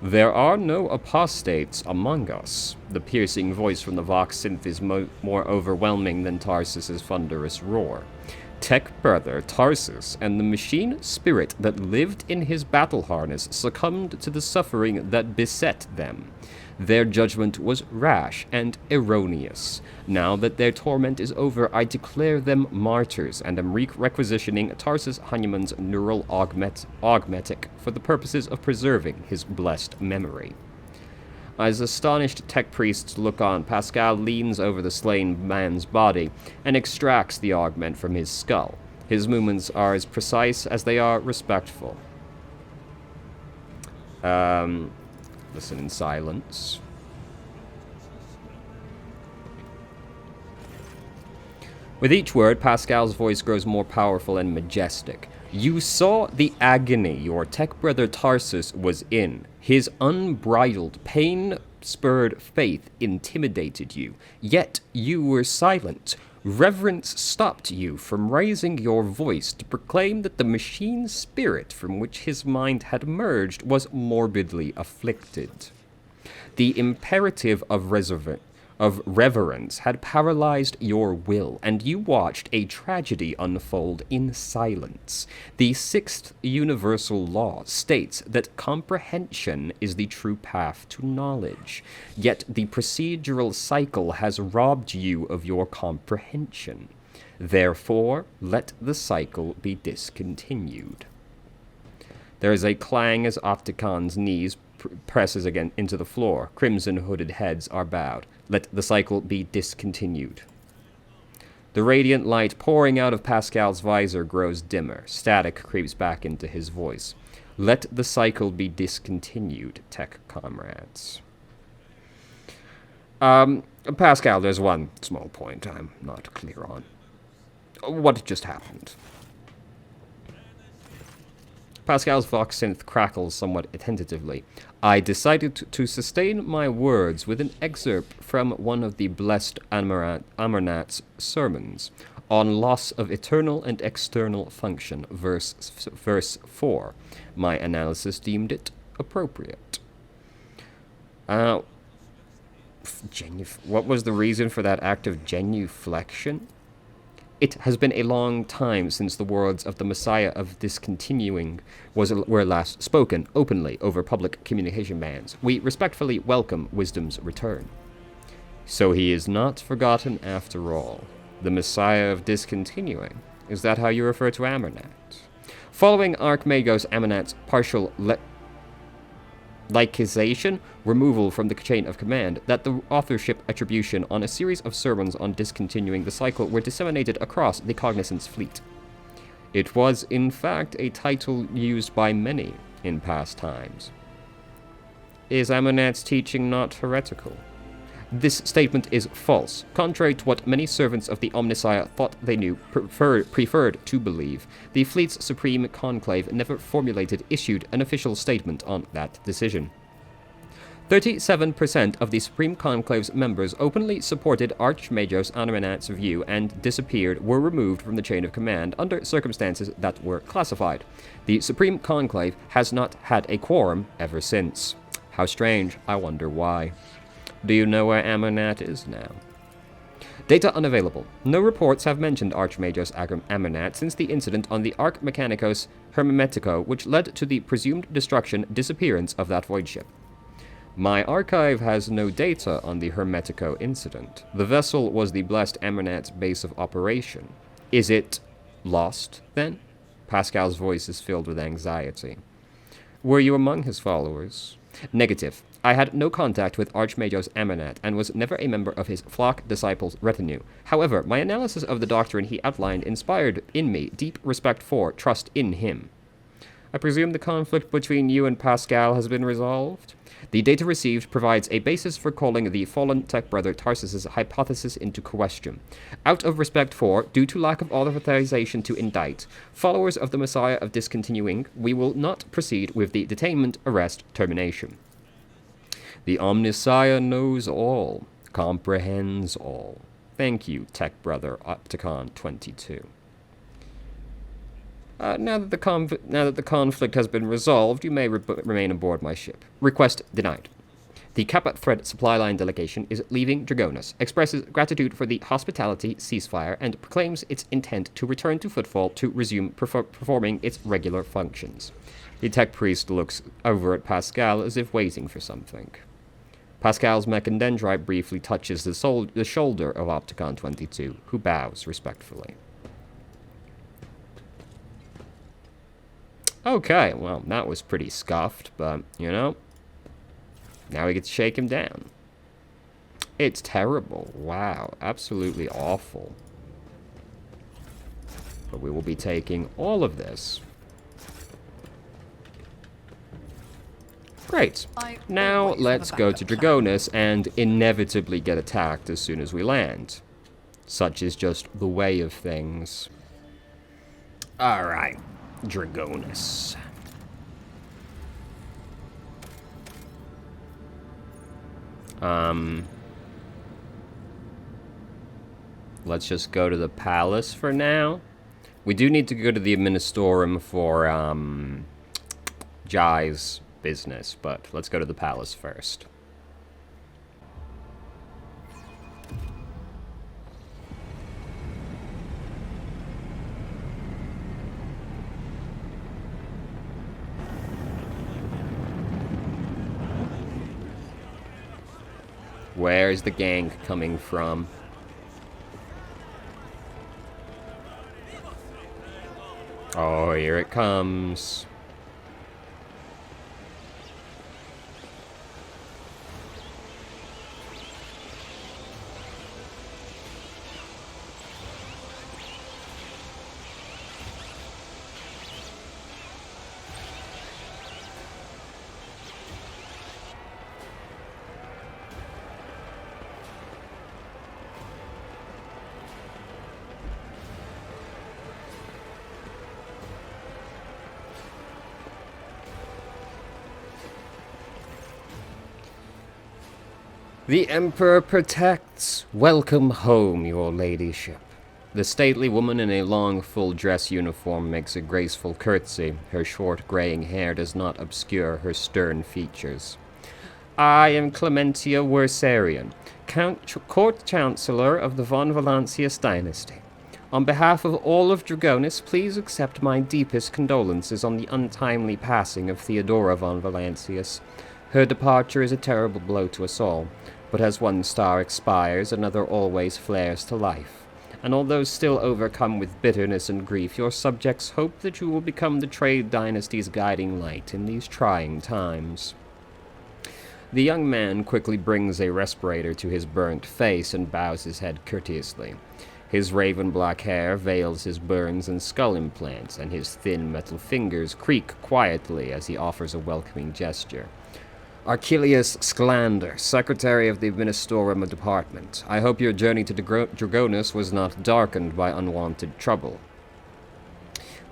There are no apostates among us. The piercing voice from the Vox synth is more overwhelming than Tarsus's thunderous roar. Tech Brother Tarsus and the machine spirit that lived in his battle harness succumbed to the suffering that beset them. Their judgment was rash and erroneous. Now that their torment is over, I declare them martyrs and am requisitioning Tarsus Hanuman's neural augmetic for the purposes of preserving his blessed memory. As astonished tech priests look on, Pascal leans over the slain man's body and extracts the augment from his skull. His movements are as precise as they are respectful. Listen in silence. With each word, Pascal's voice grows more powerful and majestic. You saw the agony your tech brother Tarsus was in. His unbridled, pain-spurred faith intimidated you. Yet you were silent. Reverence stopped you from raising your voice to proclaim that the machine spirit from which his mind had emerged was morbidly afflicted. The imperative of reverence had paralyzed your will, and you watched a tragedy unfold in silence. The sixth universal law states that comprehension is the true path to knowledge, yet the procedural cycle has robbed you of your comprehension. Therefore, let the cycle be discontinued. There is a clang as Opticon's knees presses again into the floor. Crimson hooded heads are bowed. Let the cycle be discontinued. The radiant light pouring out of Pascal's visor grows dimmer. Static creeps back into his voice. Let the cycle be discontinued, tech comrades. Pascal, there's one small point I'm not clear on. What just happened? Pascal's vox synth crackles somewhat tentatively. I decided to sustain my words with an excerpt from one of the blessed Amernat's sermons on loss of eternal and external function, verse 4. My analysis deemed it appropriate. What was the reason for that act of genuflection? It has been a long time since the words of the Messiah of discontinuing were last spoken openly over public communication bans. We respectfully welcome wisdom's return. So he is not forgotten after all. The Messiah of discontinuing. Is that how you refer to Amernat? Following Archmagos Amernat's partial laikization, removal from the chain of command, that the authorship attribution on a series of sermons on discontinuing the cycle were disseminated across the Cognizance fleet. It was, in fact, a title used by many in past times. Is Amernat's teaching not heretical? This statement is false, contrary to what many servants of the Omnissiah thought they knew, preferred to believe. The fleet's supreme conclave never issued an official statement on that decision. 37% of the Supreme Conclave's members openly supported Archmagos Amernat's view and were removed from the chain of command under circumstances that were classified. The Supreme Conclave has not had a quorum ever since. How strange, I wonder why. Do you know where Amernat is now? Data unavailable. No reports have mentioned Archmagos Amernat since the incident on the Arch Mechanicos Hermetico, which led to the presumed disappearance of that void ship. My archive has no data on the Hermetico incident. The vessel was the blessed Amernat's base of operation. Is it lost, then? Pascal's voice is filled with anxiety. Were you among his followers? Negative. I had no contact with Archmagos Amernat and was never a member of his flock disciples' retinue. However, my analysis of the doctrine he outlined inspired in me deep respect for, trust in him. I presume the conflict between you and Pascal has been resolved? The data received provides a basis for calling the fallen tech brother Tarsus's hypothesis into question. Out of respect for, due to lack of authorization to indict, followers of the Messiah of discontinuing, we will not proceed with the detainment, arrest, termination. The Omnissiah knows all, comprehends all. Thank you, tech brother Opticon 22. Now that the conflict has been resolved, you may remain aboard my ship. Request denied. The Kappa Thread supply line delegation is leaving Dragonus, expresses gratitude for the hospitality ceasefire, and proclaims its intent to return to Footfall to resume performing its regular functions. The tech priest looks over at Pascal as if waiting for something. Pascal's mechandendrite briefly touches the shoulder of Opticon 22, who bows respectfully. Okay, well, that was pretty scuffed, but, you know, now we get to shake him down. It's terrible. Wow, absolutely awful. But we will be taking all of this. Great. Now let's go to Dragonus and inevitably get attacked as soon as we land. Such is just the way of things. Alright. Dragonus. let's just go to the palace for now. We do need to go to the Administorum for, Jai's business, but let's go to the palace first. Where's the gang coming from? Oh, here it comes. The Emperor protects. Welcome home, your ladyship. The stately woman in a long, full dress uniform makes a graceful curtsy. Her short, graying hair does not obscure her stern features. I am Clementia Wersarian, Court Chancellor of the Von Valancius dynasty. On behalf of all of Dragonis, please accept my deepest condolences on the untimely passing of Theodora von Valancius. Her departure is a terrible blow to us all. But as one star expires, another always flares to life. And although still overcome with bitterness and grief, your subjects hope that you will become the Trade Dynasty's guiding light in these trying times. The young man quickly brings a respirator to his burnt face and bows his head courteously. His raven black hair veils his burns and skull implants, and his thin metal fingers creak quietly as he offers a welcoming gesture. Archelius Scalander, Secretary of the Administorum Department. I hope your journey to Dragonis was not darkened by unwanted trouble.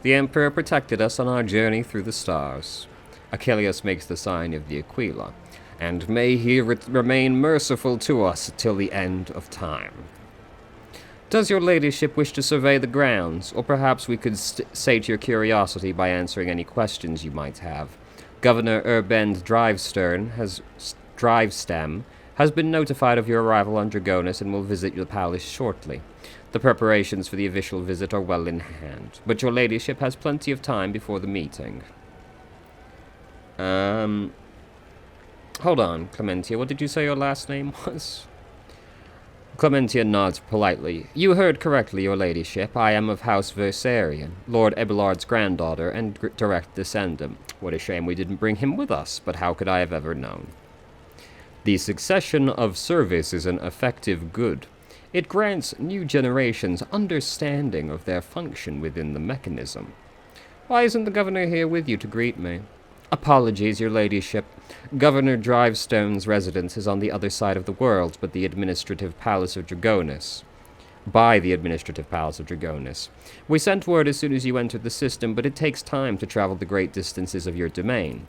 The Emperor protected us on our journey through the stars. Archelius makes the sign of the Aquila, and may he remain merciful to us till the end of time. Does your ladyship wish to survey the grounds, or perhaps we could sate your curiosity by answering any questions you might have? Governor Urbend Drivestem has been notified of your arrival on Dragonis and will visit the palace shortly. The preparations for the official visit are well in hand, but your ladyship has plenty of time before the meeting. Hold on, Clementia, what did you say your last name was? Clementia nods politely. You heard correctly, your ladyship. I am of House Versarian, Lord Ebelard's granddaughter and direct descendant. What a shame we didn't bring him with us, but how could I have ever known? The succession of service is an effective good. It grants new generations understanding of their function within the mechanism. Why isn't the governor here with you to greet me? Apologies, your ladyship. Governor Drivestone's residence is on the other side of the world, by the Administrative Palace of Dragonis. We sent word as soon as you entered the system, but it takes time to travel the great distances of your domain.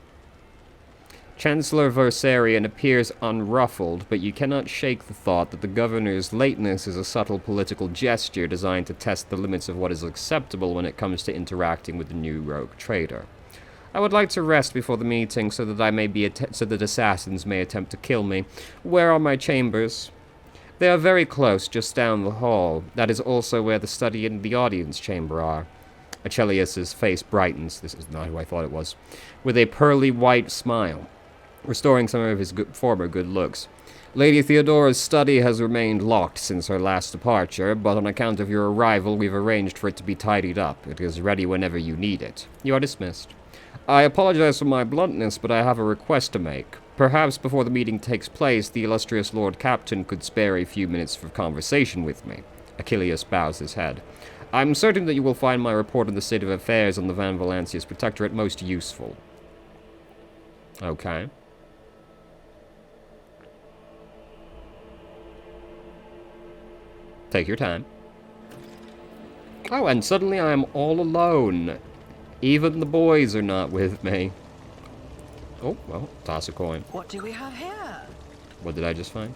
Chancellor Versarian appears unruffled, but you cannot shake the thought that the governor's lateness is a subtle political gesture designed to test the limits of what is acceptable when it comes to interacting with the new rogue trader. I would like to rest before the meeting so that assassins may attempt to kill me. Where are my chambers? They are very close, just down the hall. That is also where the study and the audience chamber are. Achilles' face brightens, this is not who I thought it was, with a pearly white smile, restoring some of his former good looks. Lady Theodora's study has remained locked since her last departure, but on account of your arrival, we've arranged for it to be tidied up. It is ready whenever you need it. You are dismissed. I apologize for my bluntness, but I have a request to make. Perhaps before the meeting takes place, the illustrious Lord Captain could spare a few minutes for conversation with me. Achilles bows his head. I'm certain that you will find my report on the state of affairs on the Van Valancius Protectorate most useful. Okay. Take your time. Oh, and suddenly I am all alone. Even the boys are not with me. Oh, well, toss a coin. What do we have here? What did I just find?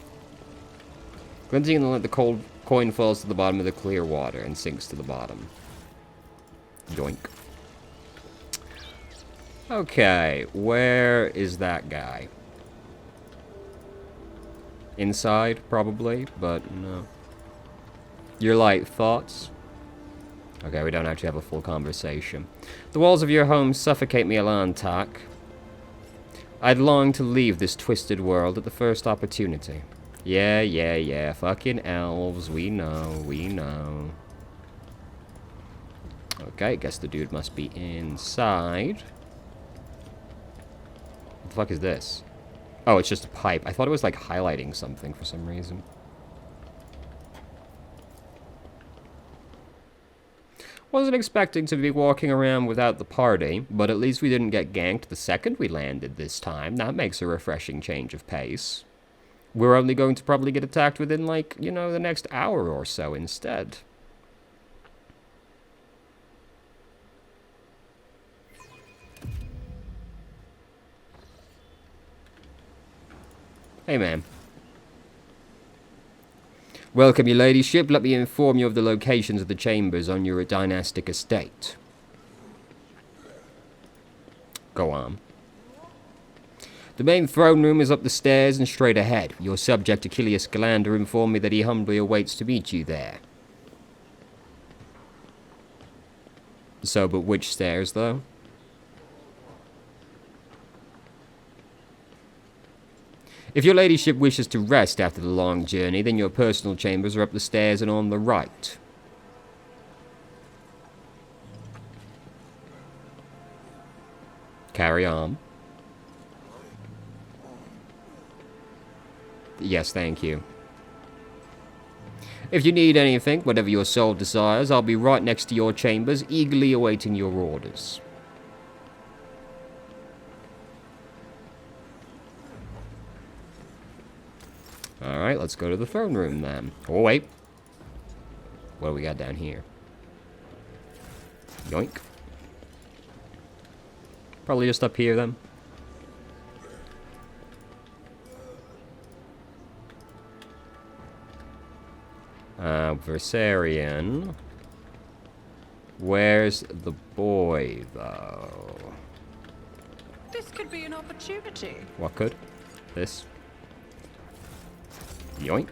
Glinting in the light, the cold Coin falls to the bottom of the clear water and sinks to the bottom. Yoink. Okay, where is that guy? Inside, probably, but no. Your light thoughts? Okay, we don't actually have a full conversation. The walls of your home suffocate me, Alantak. I'd long to leave this twisted world at the first opportunity. Yeah. Fucking elves. We know. Okay, guess the dude must be inside. What the fuck is this? Oh, it's just a pipe. I thought it was like highlighting something for some reason. Wasn't expecting to be walking around without the party, but at least we didn't get ganked the second we landed this time. That makes a refreshing change of pace. We're only going to probably get attacked within, like, you know, the next hour or so instead. Hey, man. Welcome, your ladyship. Let me inform you of the locations of the chambers on your dynastic estate. Go on. The main throne room is up the stairs and straight ahead. Your subject, Achilles Scalander, informed me that he humbly awaits to meet you there. So, but which stairs, though? If your ladyship wishes to rest after the long journey, then your personal chambers are up the stairs and on the right. Carry on. Yes, thank you. If you need anything, whatever your soul desires, I'll be right next to your chambers, eagerly awaiting your orders. Alright, let's go to the throne room then. Oh, wait. What do we got down here? Yoink. Probably just up here then. Versarian. Where's the boy, though? This could be an opportunity. What could? This? Yoink.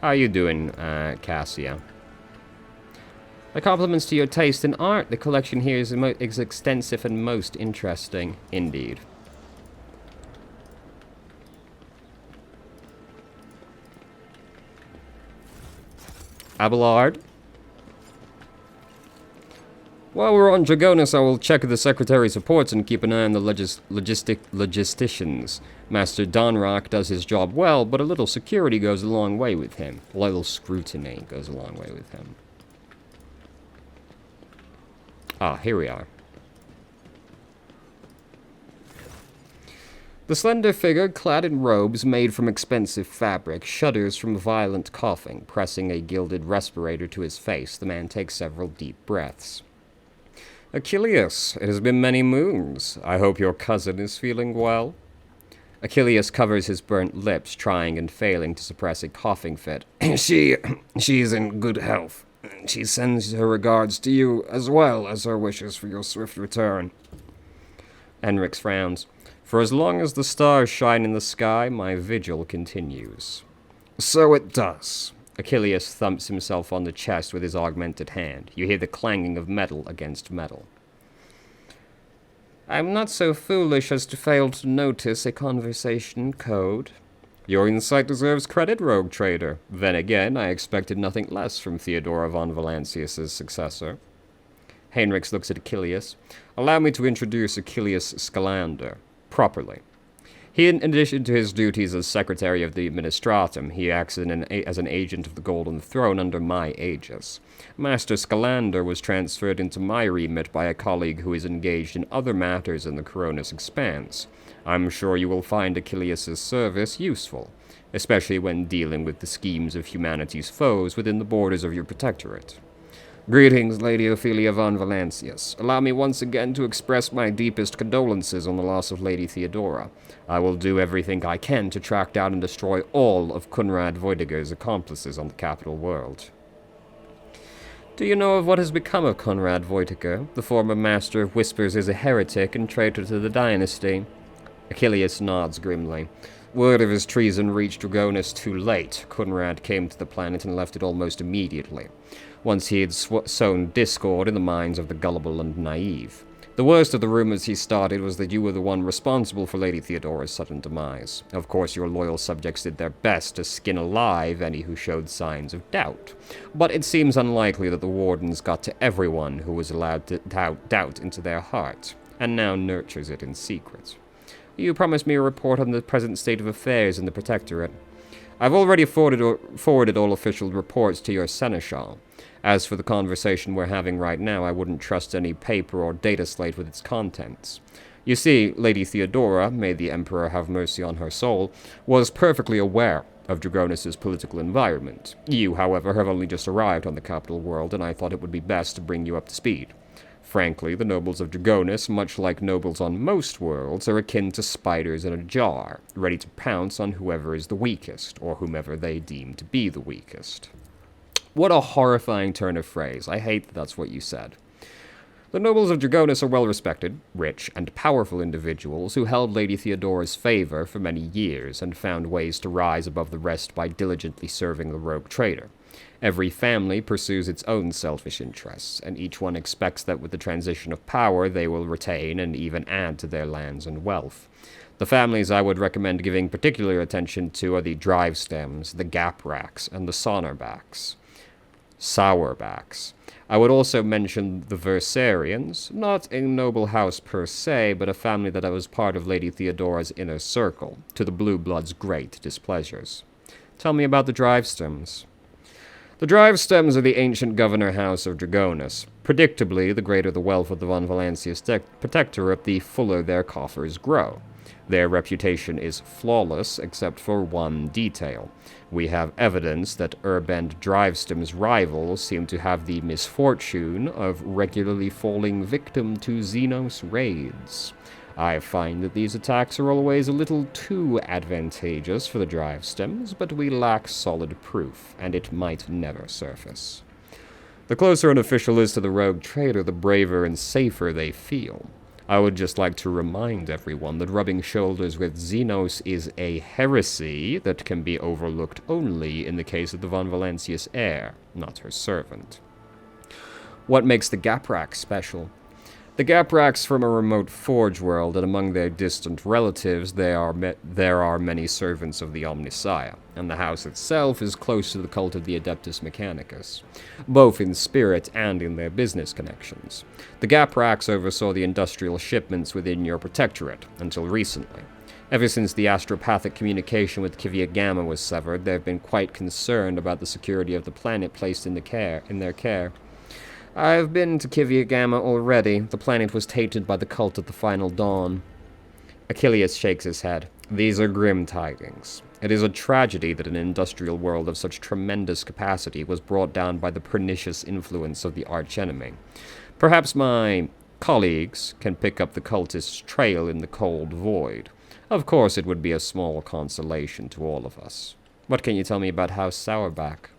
How are you doing, Cassia? My compliments to your taste in art. The collection here is extensive and most interesting, indeed. Abelard. While we're on Dragonus, I will check the Secretary's reports and keep an eye on the logisticians. Master Donrock does his job well, but a little security goes a long way with him. A little scrutiny goes a long way with him. Ah, here we are. The slender figure, clad in robes made from expensive fabric, shudders from violent coughing. Pressing a gilded respirator to his face, the man takes several deep breaths. Achilles, it has been many moons. I hope your cousin is feeling well. Achilles covers his burnt lips, trying and failing to suppress a coughing fit. She's in good health. She sends her regards to you, as well as her wishes for your swift return. Enrix frowns. For as long as the stars shine in the sky, my vigil continues. So it does. Achilles thumps himself on the chest with his augmented hand. You hear the clanging of metal against metal. I'm not so foolish as to fail to notice a conversation code. Your insight deserves credit, rogue trader. Then again, I expected nothing less from Theodora von Valancius's successor. Heinrich looks at Achilles. Allow me to introduce Achilles Scalander. Properly. He, in addition to his duties as Secretary of the Administratum, he acts as an agent of the Golden Throne under my aegis. Master Scalander was transferred into my remit by a colleague who is engaged in other matters in the Coronis Expanse. I'm sure you will find Achilles' service useful, especially when dealing with the schemes of humanity's foes within the borders of your protectorate. Greetings, Lady Ophelia von Valancius. Allow me once again to express my deepest condolences on the loss of Lady Theodora. I will do everything I can to track down and destroy all of Conrad Voidiger's accomplices on the capital world. Do you know of what has become of Conrad Voitiger? The former Master of Whispers is a heretic and traitor to the dynasty. Achilles nods grimly. Word of his treason reached Dragonus too late. Conrad came to the planet and left it almost immediately, once he had sown discord in the minds of the gullible and naive. The worst of the rumors he started was that you were the one responsible for Lady Theodora's sudden demise. Of course, your loyal subjects did their best to skin alive any who showed signs of doubt, but it seems unlikely that the Wardens got to everyone who was allowed to doubt into their heart, and now nurtures it in secret. You promised me a report on the present state of affairs in the Protectorate. I've already forwarded all official reports to your Seneschal. As for the conversation we're having right now, I wouldn't trust any paper or data slate with its contents. You see, Lady Theodora, may the Emperor have mercy on her soul, was perfectly aware of Dragonus' political environment. You, however, have only just arrived on the capital world, and I thought it would be best to bring you up to speed. Frankly, the nobles of Dragonus, much like nobles on most worlds, are akin to spiders in a jar, ready to pounce on whoever is the weakest, or whomever they deem to be the weakest. What a horrifying turn of phrase. I hate that that's what you said. The nobles of Dragonus are well-respected, rich, and powerful individuals who held Lady Theodora's favor for many years and found ways to rise above the rest by diligently serving the rogue traitor. Every family pursues its own selfish interests, and each one expects that with the transition of power they will retain and even add to their lands and wealth. The families I would recommend giving particular attention to are the drive stems, the gap racks, and the sonorbacks. Sourbacks. I would also mention the Versarians, not a noble house per se, but a family that was part of Lady Theodora's inner circle, to the Blue Blood's great displeasures. Tell me about the drive stems. The drive stems are the ancient governor house of Dragonus. Predictably, the greater the wealth of the von Valancius Protectorate, the fuller their coffers grow. Their reputation is flawless, except for one detail. We have evidence that Urbend Drivestem's rivals seem to have the misfortune of regularly falling victim to Xenos raids. I find that these attacks are always a little too advantageous for the Drivestems, but we lack solid proof, and it might never surface. The closer an official is to the rogue traitor, the braver and safer they feel. I would just like to remind everyone that rubbing shoulders with Xenos is a heresy that can be overlooked only in the case of the von Valancius heir, not her servant. What makes the Gaprax special? The Gapraks from a remote forge world, and among their distant relatives there are many servants of the Omnissiah, and the house itself is close to the cult of the Adeptus Mechanicus, both in spirit and in their business connections. The Gapraks oversaw the industrial shipments within your protectorate, until recently. Ever since the astropathic communication with Kivia Gamma was severed, they have been quite concerned about the security of the planet placed in their care. I've been to Kivia Gamma already. The planet was tainted by the cult at the final dawn. Achilles shakes his head. These are grim tidings. It is a tragedy that an industrial world of such tremendous capacity was brought down by the pernicious influence of the archenemy. Perhaps my colleagues can pick up the cultist's trail in the cold void. Of course, it would be a small consolation to all of us. What can you tell me about House Sourback?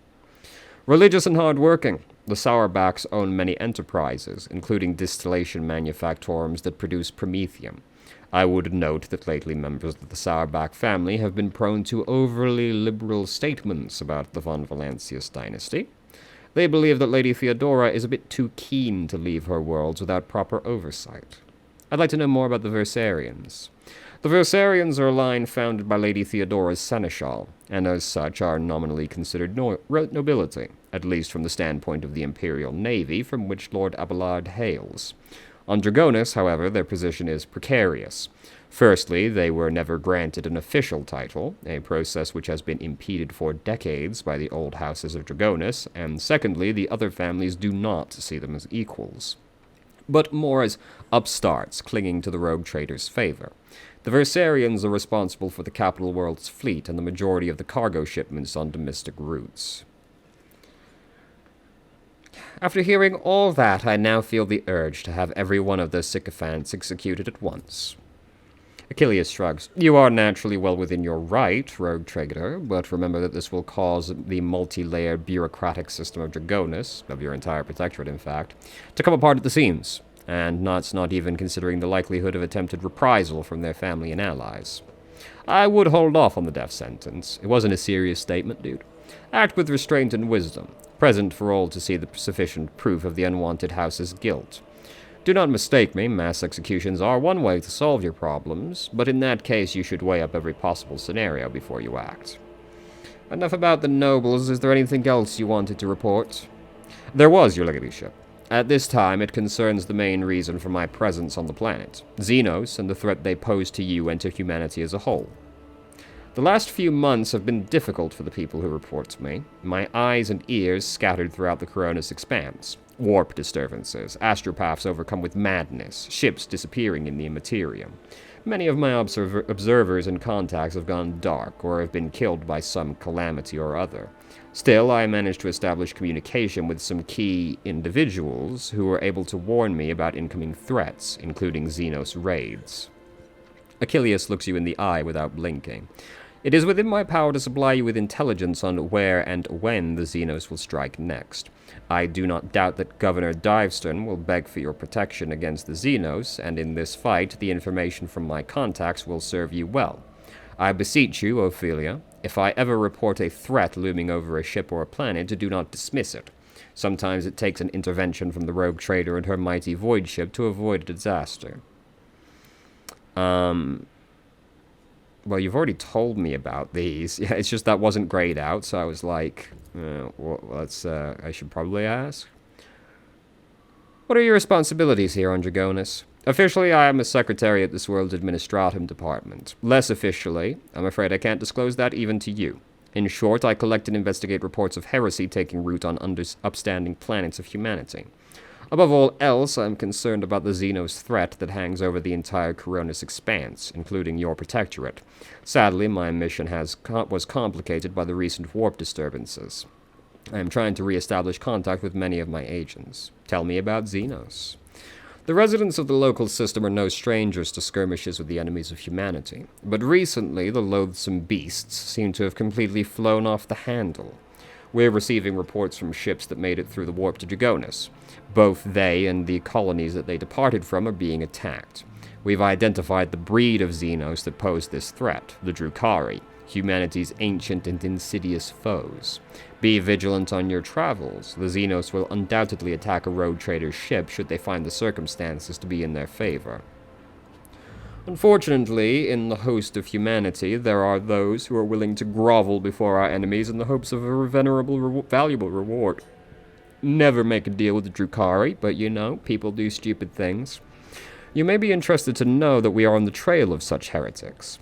Religious and hard-working. The Sourbacks own many enterprises, including distillation manufactorums that produce promethium. I would note that lately members of the Sourback family have been prone to overly liberal statements about the von Valancius dynasty. They believe that Lady Theodora is a bit too keen to leave her worlds without proper oversight. I'd like to know more about the Versarians. The Versarians are a line founded by Lady Theodora's seneschal, and as such are nominally considered nobility, at least from the standpoint of the Imperial Navy, from which Lord Abelard hails. On Dragonus, however, their position is precarious. Firstly, they were never granted an official title, a process which has been impeded for decades by the old houses of Dragonus, and secondly, the other families do not see them as equals, but more as upstarts clinging to the rogue trader's favor. The Versarians are responsible for the capital world's fleet and the majority of the cargo shipments on domestic routes. After hearing all that, I now feel the urge to have every one of those sycophants executed at once. Achilles shrugs. You are naturally well within your right, rogue trader, but remember that this will cause the multi-layered bureaucratic system of Dragonus, of your entire protectorate in fact, to come apart at the seams, and that's not even considering the likelihood of attempted reprisal from their family and allies. I would hold off on the death sentence. It wasn't a serious statement, dude. Act with restraint and wisdom, present for all to see the sufficient proof of the unwanted house's guilt. Do not mistake me, mass executions are one way to solve your problems, but in that case you should weigh up every possible scenario before you act. Enough about the nobles. Is there anything else you wanted to report? There was, your ladyship. At this time, it concerns the main reason for my presence on the planet, Xenos and the threat they pose to you and to humanity as a whole. The last few months have been difficult for the people who report to me. My eyes and ears scattered throughout the Coronis expanse. Warp disturbances, astropaths overcome with madness, ships disappearing in the immaterium. Many of my observers and contacts have gone dark or have been killed by some calamity or other. Still, I managed to establish communication with some key individuals who were able to warn me about incoming threats, including Xenos raids. Achilles looks you in the eye without blinking. It is within my power to supply you with intelligence on where and when the Xenos will strike next. I do not doubt that Governor Diveston will beg for your protection against the Xenos, and in this fight, the information from my contacts will serve you well. I beseech you, Ophelia, if I ever report a threat looming over a ship or a planet, do not dismiss it. Sometimes it takes an intervention from the rogue trader and her mighty void ship to avoid a disaster. Well, you've already told me about these. Yeah, it's just that wasn't grayed out, so I was like, I should probably ask. What are your responsibilities here on Dragonus? Officially, I am a secretary at this world's administratum department. Less officially, I'm afraid I can't disclose that even to you. In short, I collect and investigate reports of heresy taking root on upstanding planets of humanity. Above all else, I'm concerned about the Xenos threat that hangs over the entire Coronis expanse, including your protectorate. Sadly, my mission was complicated by the recent warp disturbances. I am trying to re-establish contact with many of my agents. Tell me about Xenos. The residents of the local system are no strangers to skirmishes with the enemies of humanity, but recently the loathsome beasts seem to have completely flown off the handle. We're receiving reports from ships that made it through the warp to Dragonus. Both they and the colonies that they departed from are being attacked. We've identified the breed of Xenos that pose this threat, the Drukhari, humanity's ancient and insidious foes. Be vigilant on your travels. The Xenos will undoubtedly attack a rogue trader's ship should they find the circumstances to be in their favor. Unfortunately, in the host of humanity, there are those who are willing to grovel before our enemies in the hopes of a valuable reward. Never make a deal with the Drukhari, but you know, people do stupid things. You may be interested to know that we are on the trail of such heretics.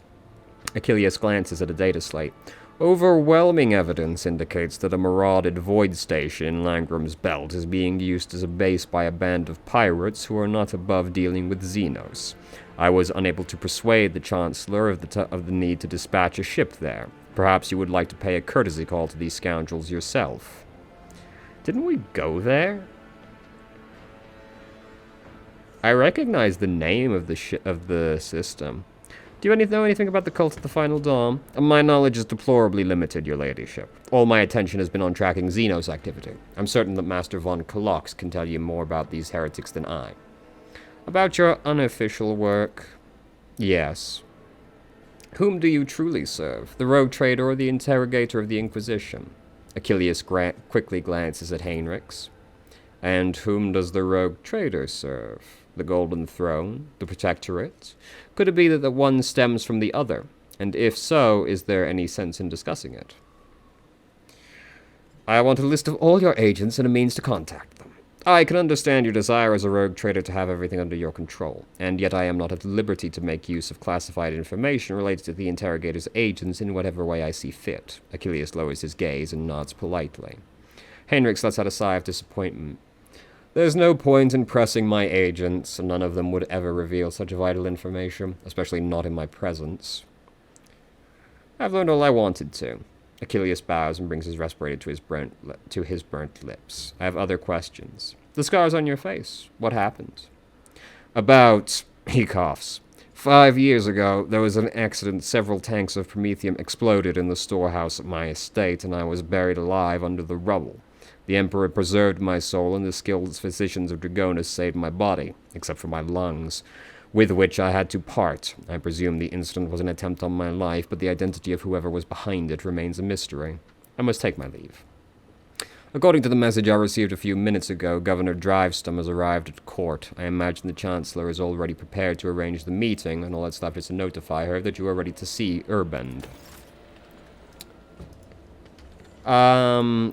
Achilles glances at a data slate. Overwhelming evidence indicates that a marauded void station in Langram's Belt is being used as a base by a band of pirates who are not above dealing with Xenos. I was unable to persuade the Chancellor of the need to dispatch a ship there. Perhaps you would like to pay a courtesy call to these scoundrels yourself. Didn't we go there? I recognize the name of the system. Do you know anything about the cult of the Final Dawn? My knowledge is deplorably limited, your ladyship. All my attention has been on tracking Xenos activity. I'm certain that Master von Kalox can tell you more about these heretics than I. About your unofficial work? Yes. Whom do you truly serve? The rogue trader or the interrogator of the Inquisition? Achilles quickly glances at Heinrichs. And whom does the rogue trader serve? The Golden Throne? The Protectorate? Could it be that the one stems from the other? And if so, is there any sense in discussing it? I want a list of all your agents and a means to contact them. I can understand your desire as a rogue trader to have everything under your control, and yet I am not at liberty to make use of classified information related to the interrogator's agents in whatever way I see fit. Achilles lowers his gaze and nods politely. Heinrichs lets out a sigh of disappointment. There's no point in pressing my agents, and none of them would ever reveal such vital information, especially not in my presence. I've learned all I wanted to. Achilles bows and brings his respirator to his burnt lips. I have other questions. The scars on your face. What happened? About... He coughs. 5 years ago, there was an accident. Several tanks of promethium exploded in the storehouse at my estate, and I was buried alive under the rubble. The Emperor preserved my soul, and the skilled physicians of Dragonus saved my body, except for my lungs, with which I had to part. I presume the incident was an attempt on my life, but the identity of whoever was behind it remains a mystery. I must take my leave. According to the message I received a few minutes ago, Governor Drivestum has arrived at court. I imagine the Chancellor is already prepared to arrange the meeting, and all that's left is to notify her that you are ready to see Urband.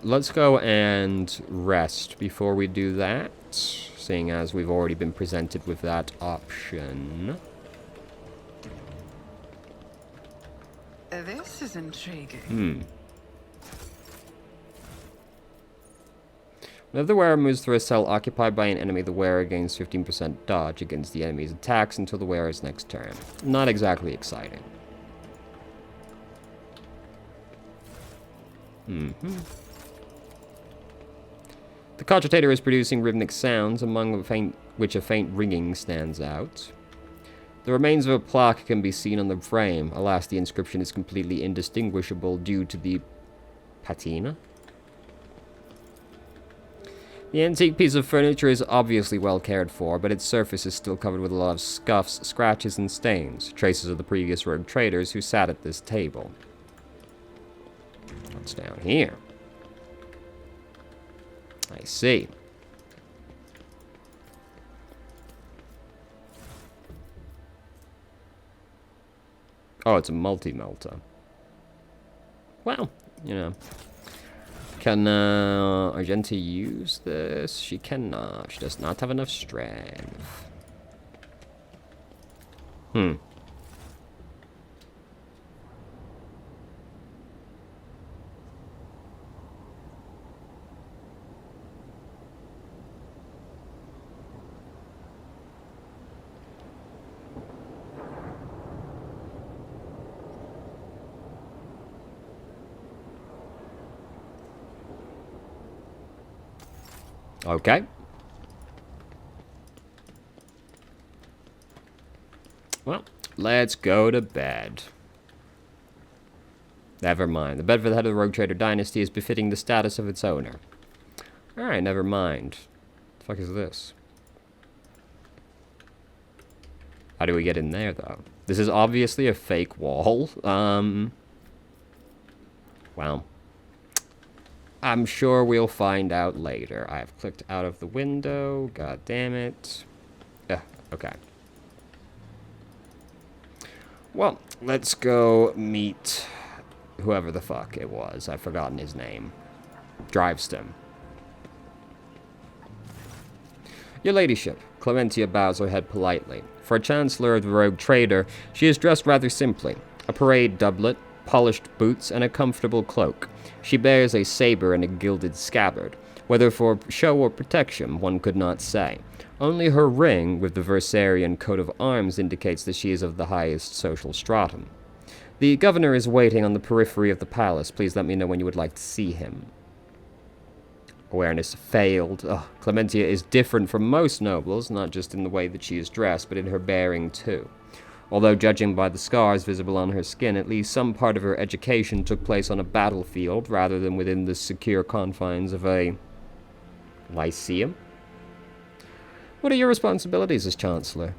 Let's go and rest before we do that, seeing as we've already been presented with that option. This is intriguing. Whenever the wearer moves through a cell occupied by an enemy, the wearer gains 15% dodge against the enemy's attacks until the wearer's next turn. Not exactly exciting. The cogitator is producing rhythmic sounds, among which a faint ringing stands out. The remains of a plaque can be seen on the frame. Alas, the inscription is completely indistinguishable due to the patina. The antique piece of furniture is obviously well cared for, but its surface is still covered with a lot of scuffs, scratches, and stains, traces of the previous rogue traders who sat at this table. What's down here? I see. Oh, it's a multi-melter. Well, you know. Can Argenta use this? She cannot. She does not have enough strength. Okay. Well, let's go to bed. Never mind. The bed for the head of the Rogue Trader dynasty is befitting the status of its owner. Alright, never mind. The fuck is this? How do we get in there, though? This is obviously a fake wall. Well, I'm sure we'll find out later. I've clicked out of the window. God damn it. Okay. Well, let's go meet whoever the fuck it was. I've forgotten his name. Drivestum. Your ladyship. Clementia bows her head politely. For a chancellor of the Rogue Trader, she is dressed rather simply. A parade doublet, polished boots, and a comfortable cloak. She bears a saber and a gilded scabbard. Whether for show or protection, one could not say. Only her ring, with the Versarian coat of arms, indicates that she is of the highest social stratum. The governor is waiting on the periphery of the palace. Please let me know when you would like to see him. Awareness failed. Clementia is different from most nobles, not just in the way that she is dressed, but in her bearing too. Although judging by the scars visible on her skin, at least some part of her education took place on a battlefield rather than within the secure confines of a lyceum. What are your responsibilities as Chancellor?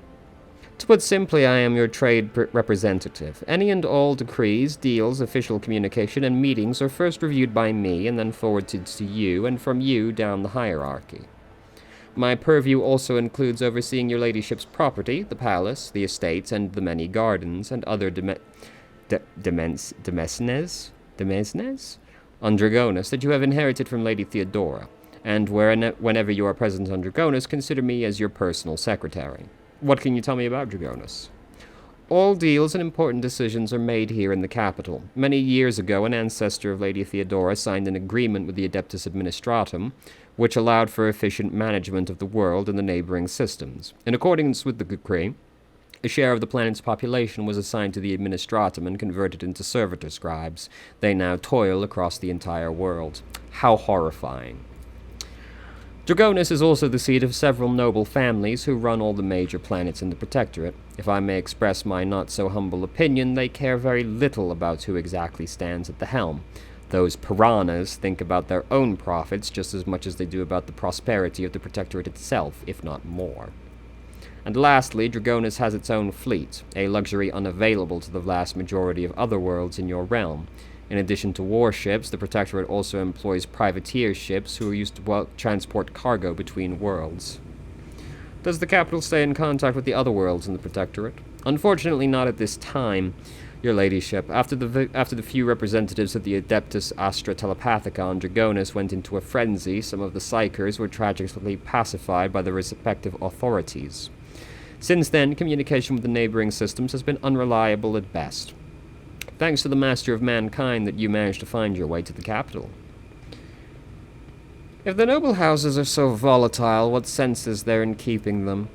To put simply, I am your trade representative. Any and all decrees, deals, official communication, and meetings are first reviewed by me and then forwarded to you, and from you down the hierarchy. My purview also includes overseeing your ladyship's property, the palace, the estates, and the many gardens, and other demesnes on Dragonus that you have inherited from Lady Theodora, and whenever you are present on Dragonus, consider me as your personal secretary. What can you tell me about Dragonus? All deals and important decisions are made here in the capital. Many years ago, an ancestor of Lady Theodora signed an agreement with the Adeptus Administratum, which allowed for efficient management of the world and the neighboring systems. In accordance with the decree, A share of the planet's population was assigned to the administratum and converted into servitor scribes. They now toil across the entire world. How horrifying. Dragonus is also the seat of several noble families who run all the major planets in the Protectorate. If I may express my not-so-humble opinion, they care very little about who exactly stands at the helm. Those piranhas think about their own profits just as much as they do about the prosperity of the Protectorate itself, if not more. And lastly, Dragonus has its own fleet, a luxury unavailable to the vast majority of other worlds in your realm. In addition to warships, the Protectorate also employs privateer ships who are used to transport cargo between worlds. Does the capital stay in contact with the other worlds in the Protectorate? Unfortunately not at this time, your ladyship. After the few representatives of the Adeptus Astra Telepathica on Dragonus went into a frenzy, some of the Psychers were tragically pacified by the respective authorities. Since then, communication with the neighboring systems has been unreliable at best. Thanks to the Master of Mankind that you managed to find your way to the capital. If the noble houses are so volatile, what sense is there in keeping them?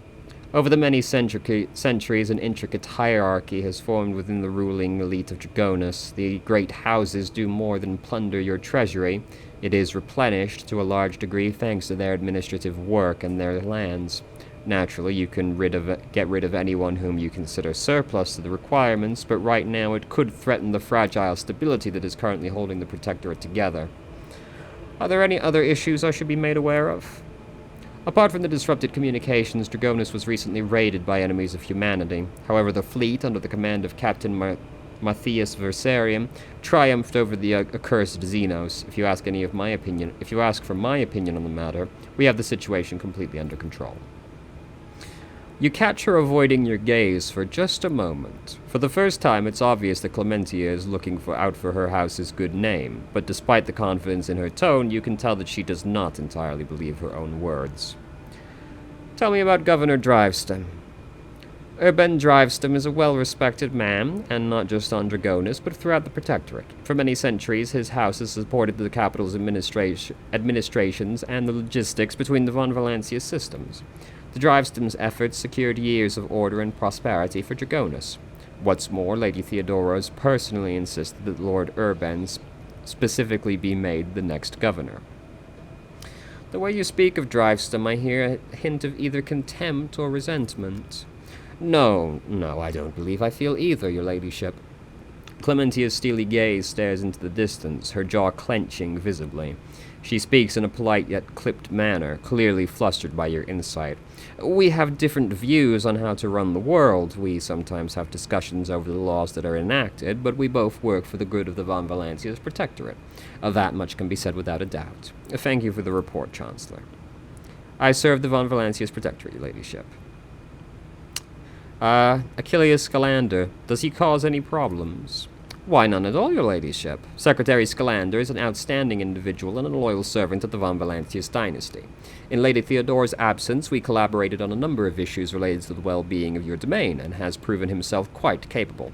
Over the many centuries, an intricate hierarchy has formed within the ruling elite of Dragonus. The great houses do more than plunder your treasury. It is replenished to a large degree thanks to their administrative work and their lands. Naturally, you can get rid of anyone whom you consider surplus to the requirements, but right now it could threaten the fragile stability that is currently holding the Protectorate together. Are there any other issues I should be made aware of? Apart from the disrupted communications, Dragonus was recently raided by enemies of humanity. However, the fleet, under the command of Captain Matthias Versarium, triumphed over the accursed Xenos. If you ask for my opinion on the matter, we have the situation completely under control. You catch her avoiding your gaze for just a moment. For the first time, it's obvious that Clementia is looking out for her house's good name, but despite the confidence in her tone, you can tell that she does not entirely believe her own words. Tell me about Governor Driveston. Urban Driveston is a well-respected man, and not just on Dragonus, but throughout the Protectorate. For many centuries, his house has supported the capital's administrations and the logistics between the Von Valancia systems. The Driveston's efforts secured years of order and prosperity for Dragonus. What's more, Lady Theodora's personally insisted that Lord Urban specifically be made the next governor. The way you speak of Driveston, I hear a hint of either contempt or resentment. No, I don't believe I feel either, your ladyship. Clementia's steely gaze stares into the distance, her jaw clenching visibly. She speaks in a polite yet clipped manner, clearly flustered by your insight. We have different views on how to run the world. We sometimes have discussions over the laws that are enacted, but we both work for the good of the Von Valancia's Protectorate. That much can be said without a doubt. Thank you for the report, Chancellor. I serve the Von Valancia's Protectorate, your ladyship. Achilles Scalander, does he cause any problems? Why, none at all, your ladyship. Secretary Scalander is an outstanding individual and a loyal servant of the Von Valancius dynasty. In Lady Theodora's absence, we collaborated on a number of issues related to the well-being of your domain, and has proven himself quite capable.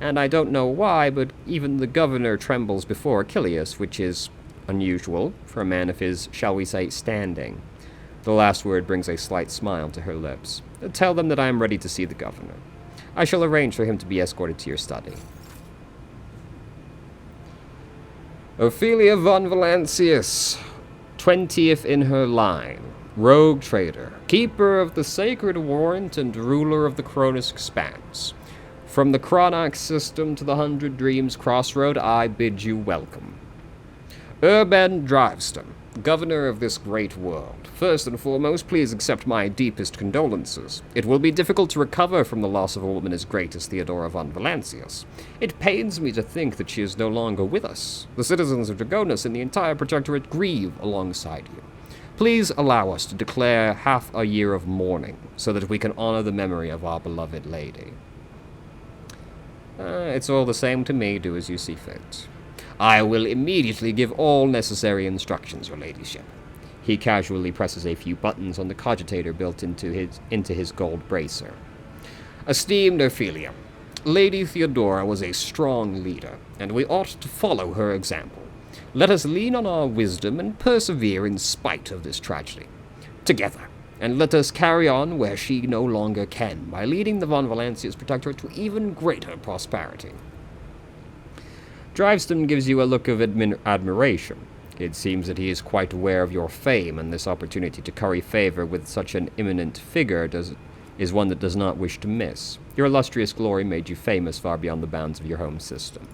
And I don't know why, but even the governor trembles before Achilles, which is unusual for a man of his, shall we say, standing. The last word brings a slight smile to her lips. Tell them that I am ready to see the governor. I shall arrange for him to be escorted to your study. Ophelia von Valancius, 20th in her line, rogue trader, keeper of the sacred warrant and ruler of the Cronus Expanse. From the Chronox system to the 100 Dreams Crossroad, I bid you welcome. Urban Driveston, governor of this great world. First and foremost, please accept my deepest condolences. It will be difficult to recover from the loss of a woman as great as Theodora von Valancius. It pains me to think that she is no longer with us. The citizens of Dragonus and the entire Protectorate grieve alongside you. Please allow us to declare half a year of mourning, so that we can honor the memory of our beloved lady. It's all the same to me, do as you see fit. I will immediately give all necessary instructions, your ladyship. He casually presses a few buttons on the cogitator built into his gold bracer. Esteemed Ophelia, Lady Theodora was a strong leader, and we ought to follow her example. Let us lean on our wisdom and persevere in spite of this tragedy. Together, and let us carry on where she no longer can, by leading the Von Valancia's Protectorate to even greater prosperity. Driveston gives you a look of admiration. It seems that he is quite aware of your fame, and this opportunity to curry favor with such an eminent figure is one that does not wish to miss. Your illustrious glory made you famous far beyond the bounds of your home system.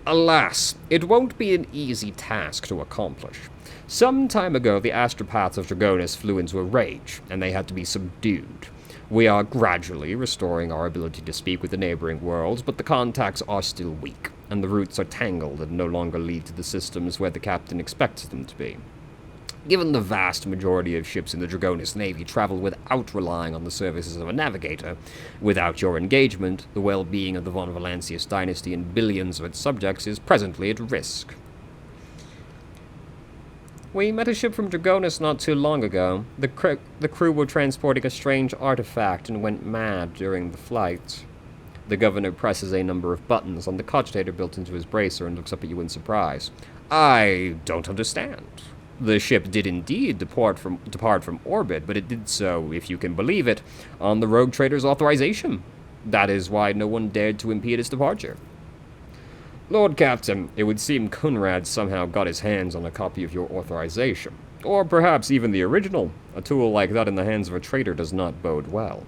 Alas, it won't be an easy task to accomplish. Some time ago, the astropaths of Dragonus flew into a rage, and they had to be subdued. We are gradually restoring our ability to speak with the neighboring worlds, but the contacts are still weak, and the routes are tangled and no longer lead to the systems where the captain expects them to be. Given the vast majority of ships in the Dragonus Navy travel without relying on the services of a navigator, without your engagement, the well-being of the Von Valancius dynasty and billions of its subjects is presently at risk. We met a ship from Dragonus not too long ago. The crew were transporting a strange artifact and went mad during the flight. The governor presses a number of buttons on the cogitator built into his bracer and looks up at you in surprise. I don't understand. The ship did indeed depart from orbit, but it did so, if you can believe it, on the rogue trader's authorization. That is why no one dared to impede its departure. Lord Captain, it would seem Conrad somehow got his hands on a copy of your authorization. Or perhaps even the original. A tool like that in the hands of a traitor does not bode well.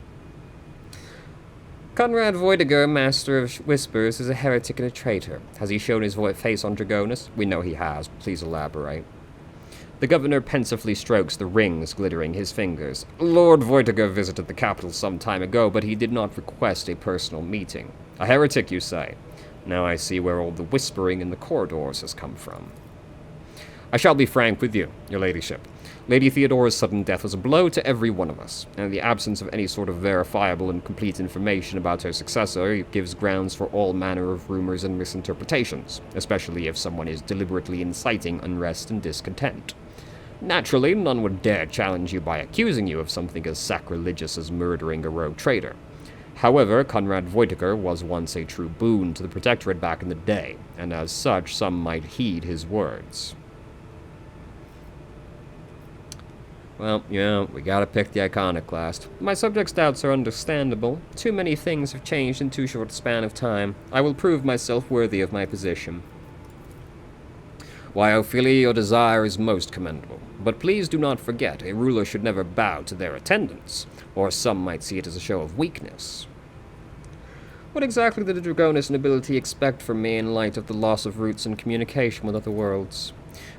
Conrad Voidiger, Master of Whispers, is a heretic and a traitor. Has he shown his face on Dragonus? We know he has. Please elaborate. The governor pensively strokes the rings glittering his fingers. Lord Voidiger visited the capital some time ago, but he did not request a personal meeting. A heretic, you say? Now I see where all the whispering in the corridors has come from. I shall be frank with you, your ladyship. Lady Theodora's sudden death was a blow to every one of us, and the absence of any sort of verifiable and complete information about her successor gives grounds for all manner of rumors and misinterpretations, especially if someone is deliberately inciting unrest and discontent. Naturally, none would dare challenge you by accusing you of something as sacrilegious as murdering a rogue traitor. However, Conrad Voitiger was once a true boon to the Protectorate back in the day, and as such, some might heed his words. Well, yeah, we gotta pick the iconoclast. My subject's doubts are understandable. Too many things have changed in too short a span of time. I will prove myself worthy of my position. Why, Ophelia, your desire is most commendable. But please do not forget, a ruler should never bow to their attendants, or some might see it as a show of weakness. What exactly did the Dragonus nobility expect from me in light of the loss of routes and communication with other worlds?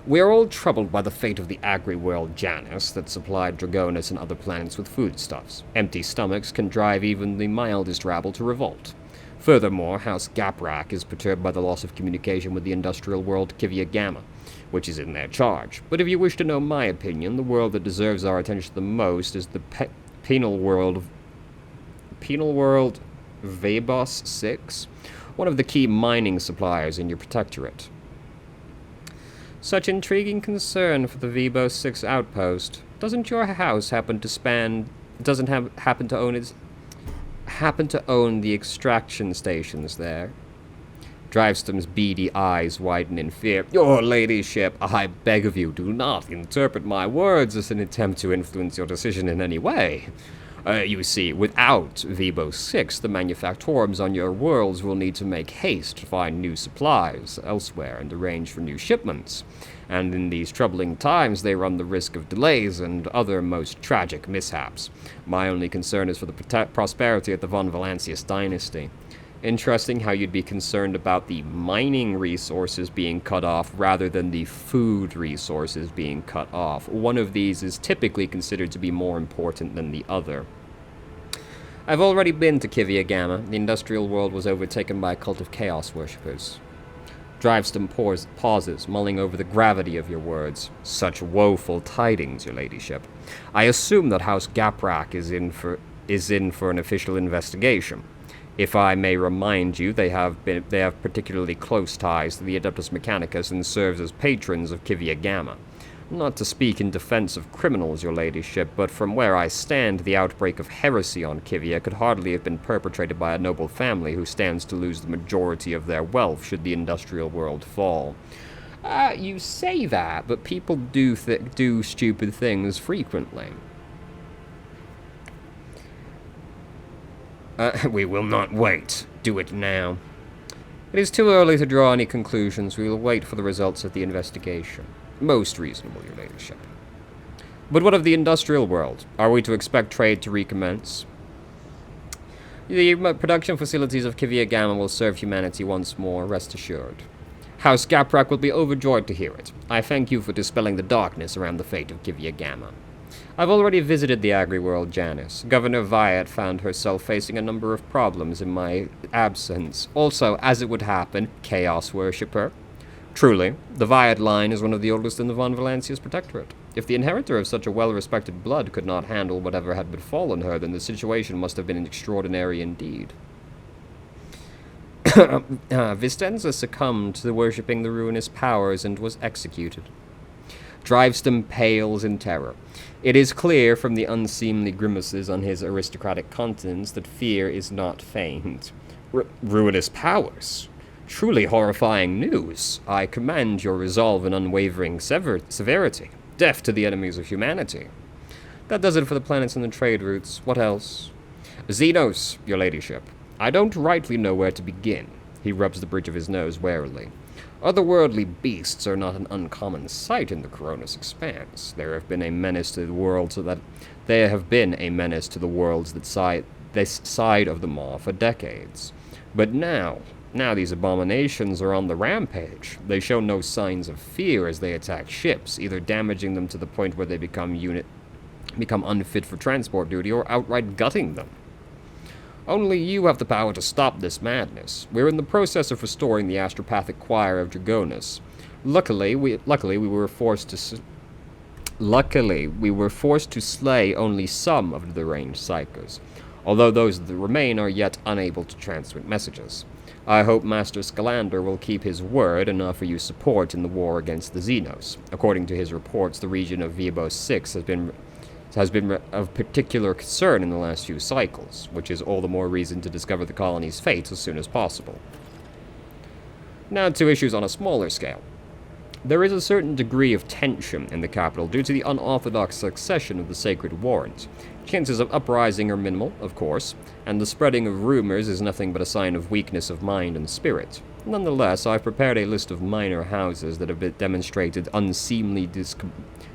We are all troubled by the fate of the agri-world Janus that supplied Dragonus and other planets with foodstuffs. Empty stomachs can drive even the mildest rabble to revolt. Furthermore, House Gaprak is perturbed by the loss of communication with the industrial world Kivia Gamma, which is in their charge. But if you wish to know my opinion, the world that deserves our attention the most is the penal world Vebos 6, one of the key mining suppliers in your protectorate. Such intriguing concern for the Vebos 6 outpost. Doesn't your house happen to own the extraction stations there? Driveston's beady eyes widen in fear. Your ladyship, I beg of you, do not interpret my words as an attempt to influence your decision in any way. You see, without Vebos 6, the manufactorums on your worlds will need to make haste to find new supplies elsewhere and arrange for new shipments. And in these troubling times, they run the risk of delays and other most tragic mishaps. My only concern is for the prosperity of the Von Valancius dynasty. Interesting how you'd be concerned about the mining resources being cut off rather than the food resources being cut off. One of these is typically considered to be more important than the other. I've already been to Kivia Gamma. The industrial world was overtaken by a cult of chaos worshippers. Driveston pauses, mulling over the gravity of your words. Such woeful tidings, your ladyship. I assume that House Gaprak is in for an official investigation. If I may remind you, they have particularly close ties to the Adeptus Mechanicus and serves as patrons of Kivia Gamma. Not to speak in defense of criminals, your ladyship, but from where I stand, the outbreak of heresy on Kivia could hardly have been perpetrated by a noble family who stands to lose the majority of their wealth should the industrial world fall. You say that, but people do stupid things frequently. We will not wait. Do it now. It is too early to draw any conclusions. We will wait for the results of the investigation. Most reasonable, your ladyship. But what of the industrial world? Are we to expect trade to recommence? The production facilities of Kivia Gamma will serve humanity once more, rest assured. House Gaprak will be overjoyed to hear it. I thank you for dispelling the darkness around the fate of Kivia Gamma. I've already visited the agri-world, Janice. Governor Viat found herself facing a number of problems in my absence. Also, as it would happen, Chaos Worshipper. Truly, the Viat line is one of the oldest in the Von Valancia's protectorate. If the inheritor of such a well-respected blood could not handle whatever had befallen her, then the situation must have been extraordinary indeed. Vistenza succumbed to worshipping the ruinous powers and was executed. Driveston pales in terror. It is clear from the unseemly grimaces on his aristocratic countenance that fear is not feigned. Ruinous powers? Truly horrifying news. I commend your resolve and unwavering severity. Death to the enemies of humanity. That does it for the planets and the trade routes. What else? Xenos, your ladyship. I don't rightly know where to begin. He rubs the bridge of his nose warily. Otherworldly beasts are not an uncommon sight in the Coronis expanse. There have been a menace to the world so that they have been a menace to the worlds this side of the Maw for decades. But now these abominations are on the rampage. They show no signs of fear as they attack ships, either damaging them to the point where they become unfit for transport duty or outright gutting them. Only you have the power to stop this madness. We're in the process of restoring the astropathic choir of Dragonus. Luckily, we were forced to slay only some of the deranged psychos, although those that remain are yet unable to transmit messages. I hope Master Scalander will keep his word and offer you support in the war against the Xenos. According to his reports, the region of Viabos 6 has been of particular concern in the last few cycles, which is all the more reason to discover the colony's fate as soon as possible. Now to issues on a smaller scale. There is a certain degree of tension in the capital due to the unorthodox succession of the Sacred Warrant. Chances of uprising are minimal, of course, and the spreading of rumors is nothing but a sign of weakness of mind and spirit. Nonetheless, I've prepared a list of minor houses that have demonstrated unseemly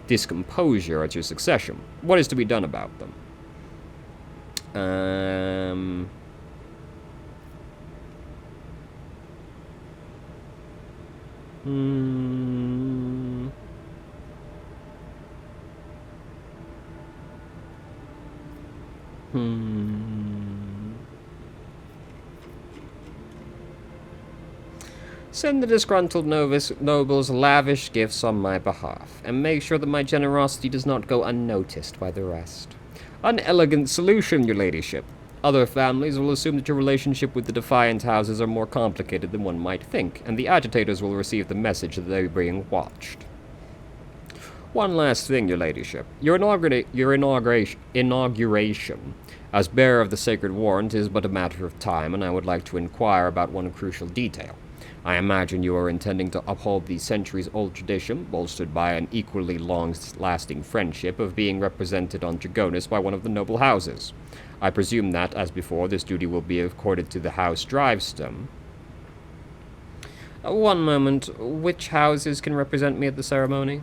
discomposure at your succession. What is to be done about them? Send the disgruntled nobles lavish gifts on my behalf, and make sure that my generosity does not go unnoticed by the rest. An elegant solution, your ladyship. Other families will assume that your relationship with the Defiant houses are more complicated than one might think, and the agitators will receive the message that they are being watched. One last thing, your ladyship. Your inauguration as bearer of the Sacred Warrant is but a matter of time, and I would like to inquire about one crucial detail. I imagine you are intending to uphold the centuries-old tradition, bolstered by an equally long-lasting friendship, of being represented on Dragonus by one of the noble houses. I presume that, as before, this duty will be accorded to the House Driveston. One moment. Which houses can represent me at the ceremony?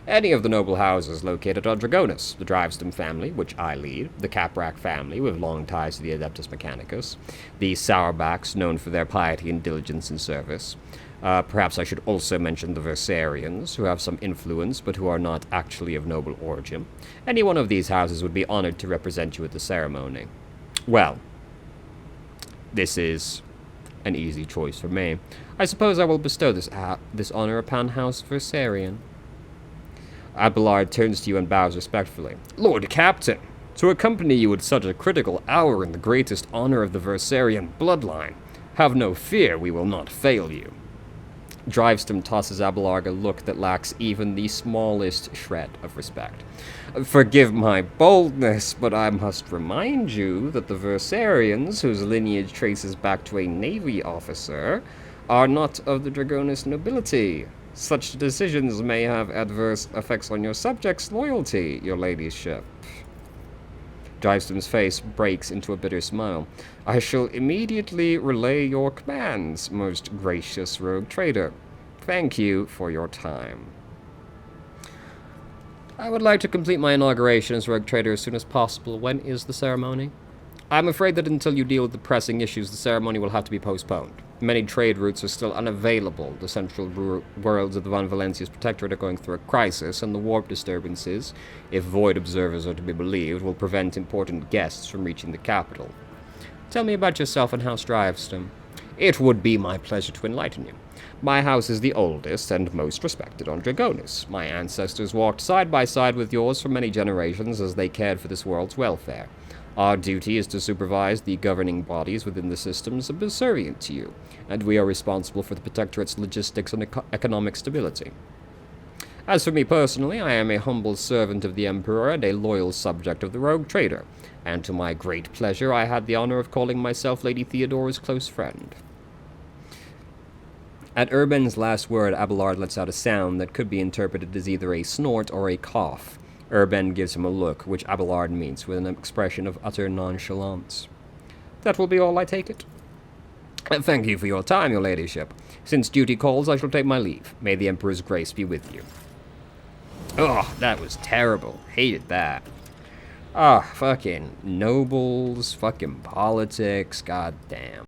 Any of the noble houses located on Dragonus, the Driveston family, which I lead, the Caprak family, with long ties to the Adeptus Mechanicus, the Sauerbachs, known for their piety and diligence in service. Perhaps I should also mention the Versarians, who have some influence, but who are not actually of noble origin. Any one of these houses would be honored to represent you at the ceremony. Well, this is an easy choice for me. I suppose I will bestow this honor upon House Versarian. Abelard turns to you and bows respectfully. Lord Captain, to accompany you at such a critical hour in the greatest honor of the Versarian bloodline. Have no fear, we will not fail you. Driveston tosses Abelard a look that lacks even the smallest shred of respect. Forgive my boldness, but I must remind you that the Versarians, whose lineage traces back to a navy officer, are not of the Dragonus nobility. Such decisions may have adverse effects on your subjects' loyalty, your ladyship. Driveston's face breaks into a bitter smile. I shall immediately relay your commands, most gracious rogue trader. Thank you for your time. I would like to complete my inauguration as rogue trader as soon as possible. When is the ceremony? I'm afraid that until you deal with the pressing issues, the ceremony will have to be postponed. Many trade routes are still unavailable. The central worlds of the Von Valencia's protectorate are going through a crisis, and the warp disturbances, if void observers are to be believed, will prevent important guests from reaching the capital. Tell me about yourself and House Driveston. It would be my pleasure to enlighten you. My house is the oldest and most respected on Dragonis. My ancestors walked side by side with yours for many generations as they cared for this world's welfare. Our duty is to supervise the governing bodies within the systems subservient to you, and we are responsible for the Protectorate's logistics and economic stability. As for me personally, I am a humble servant of the Emperor and a loyal subject of the Rogue Trader, and to my great pleasure I had the honor of calling myself Lady Theodora's close friend. At Urban's last word, Abelard lets out a sound that could be interpreted as either a snort or a cough. Urban gives him a look, which Abelard meets with an expression of utter nonchalance. That will be all, I take it. Thank you for your time, your ladyship. Since duty calls, I shall take my leave. May the Emperor's grace be with you. Oh, that was terrible. Hated that. Ah, fucking nobles, fucking politics, goddamn.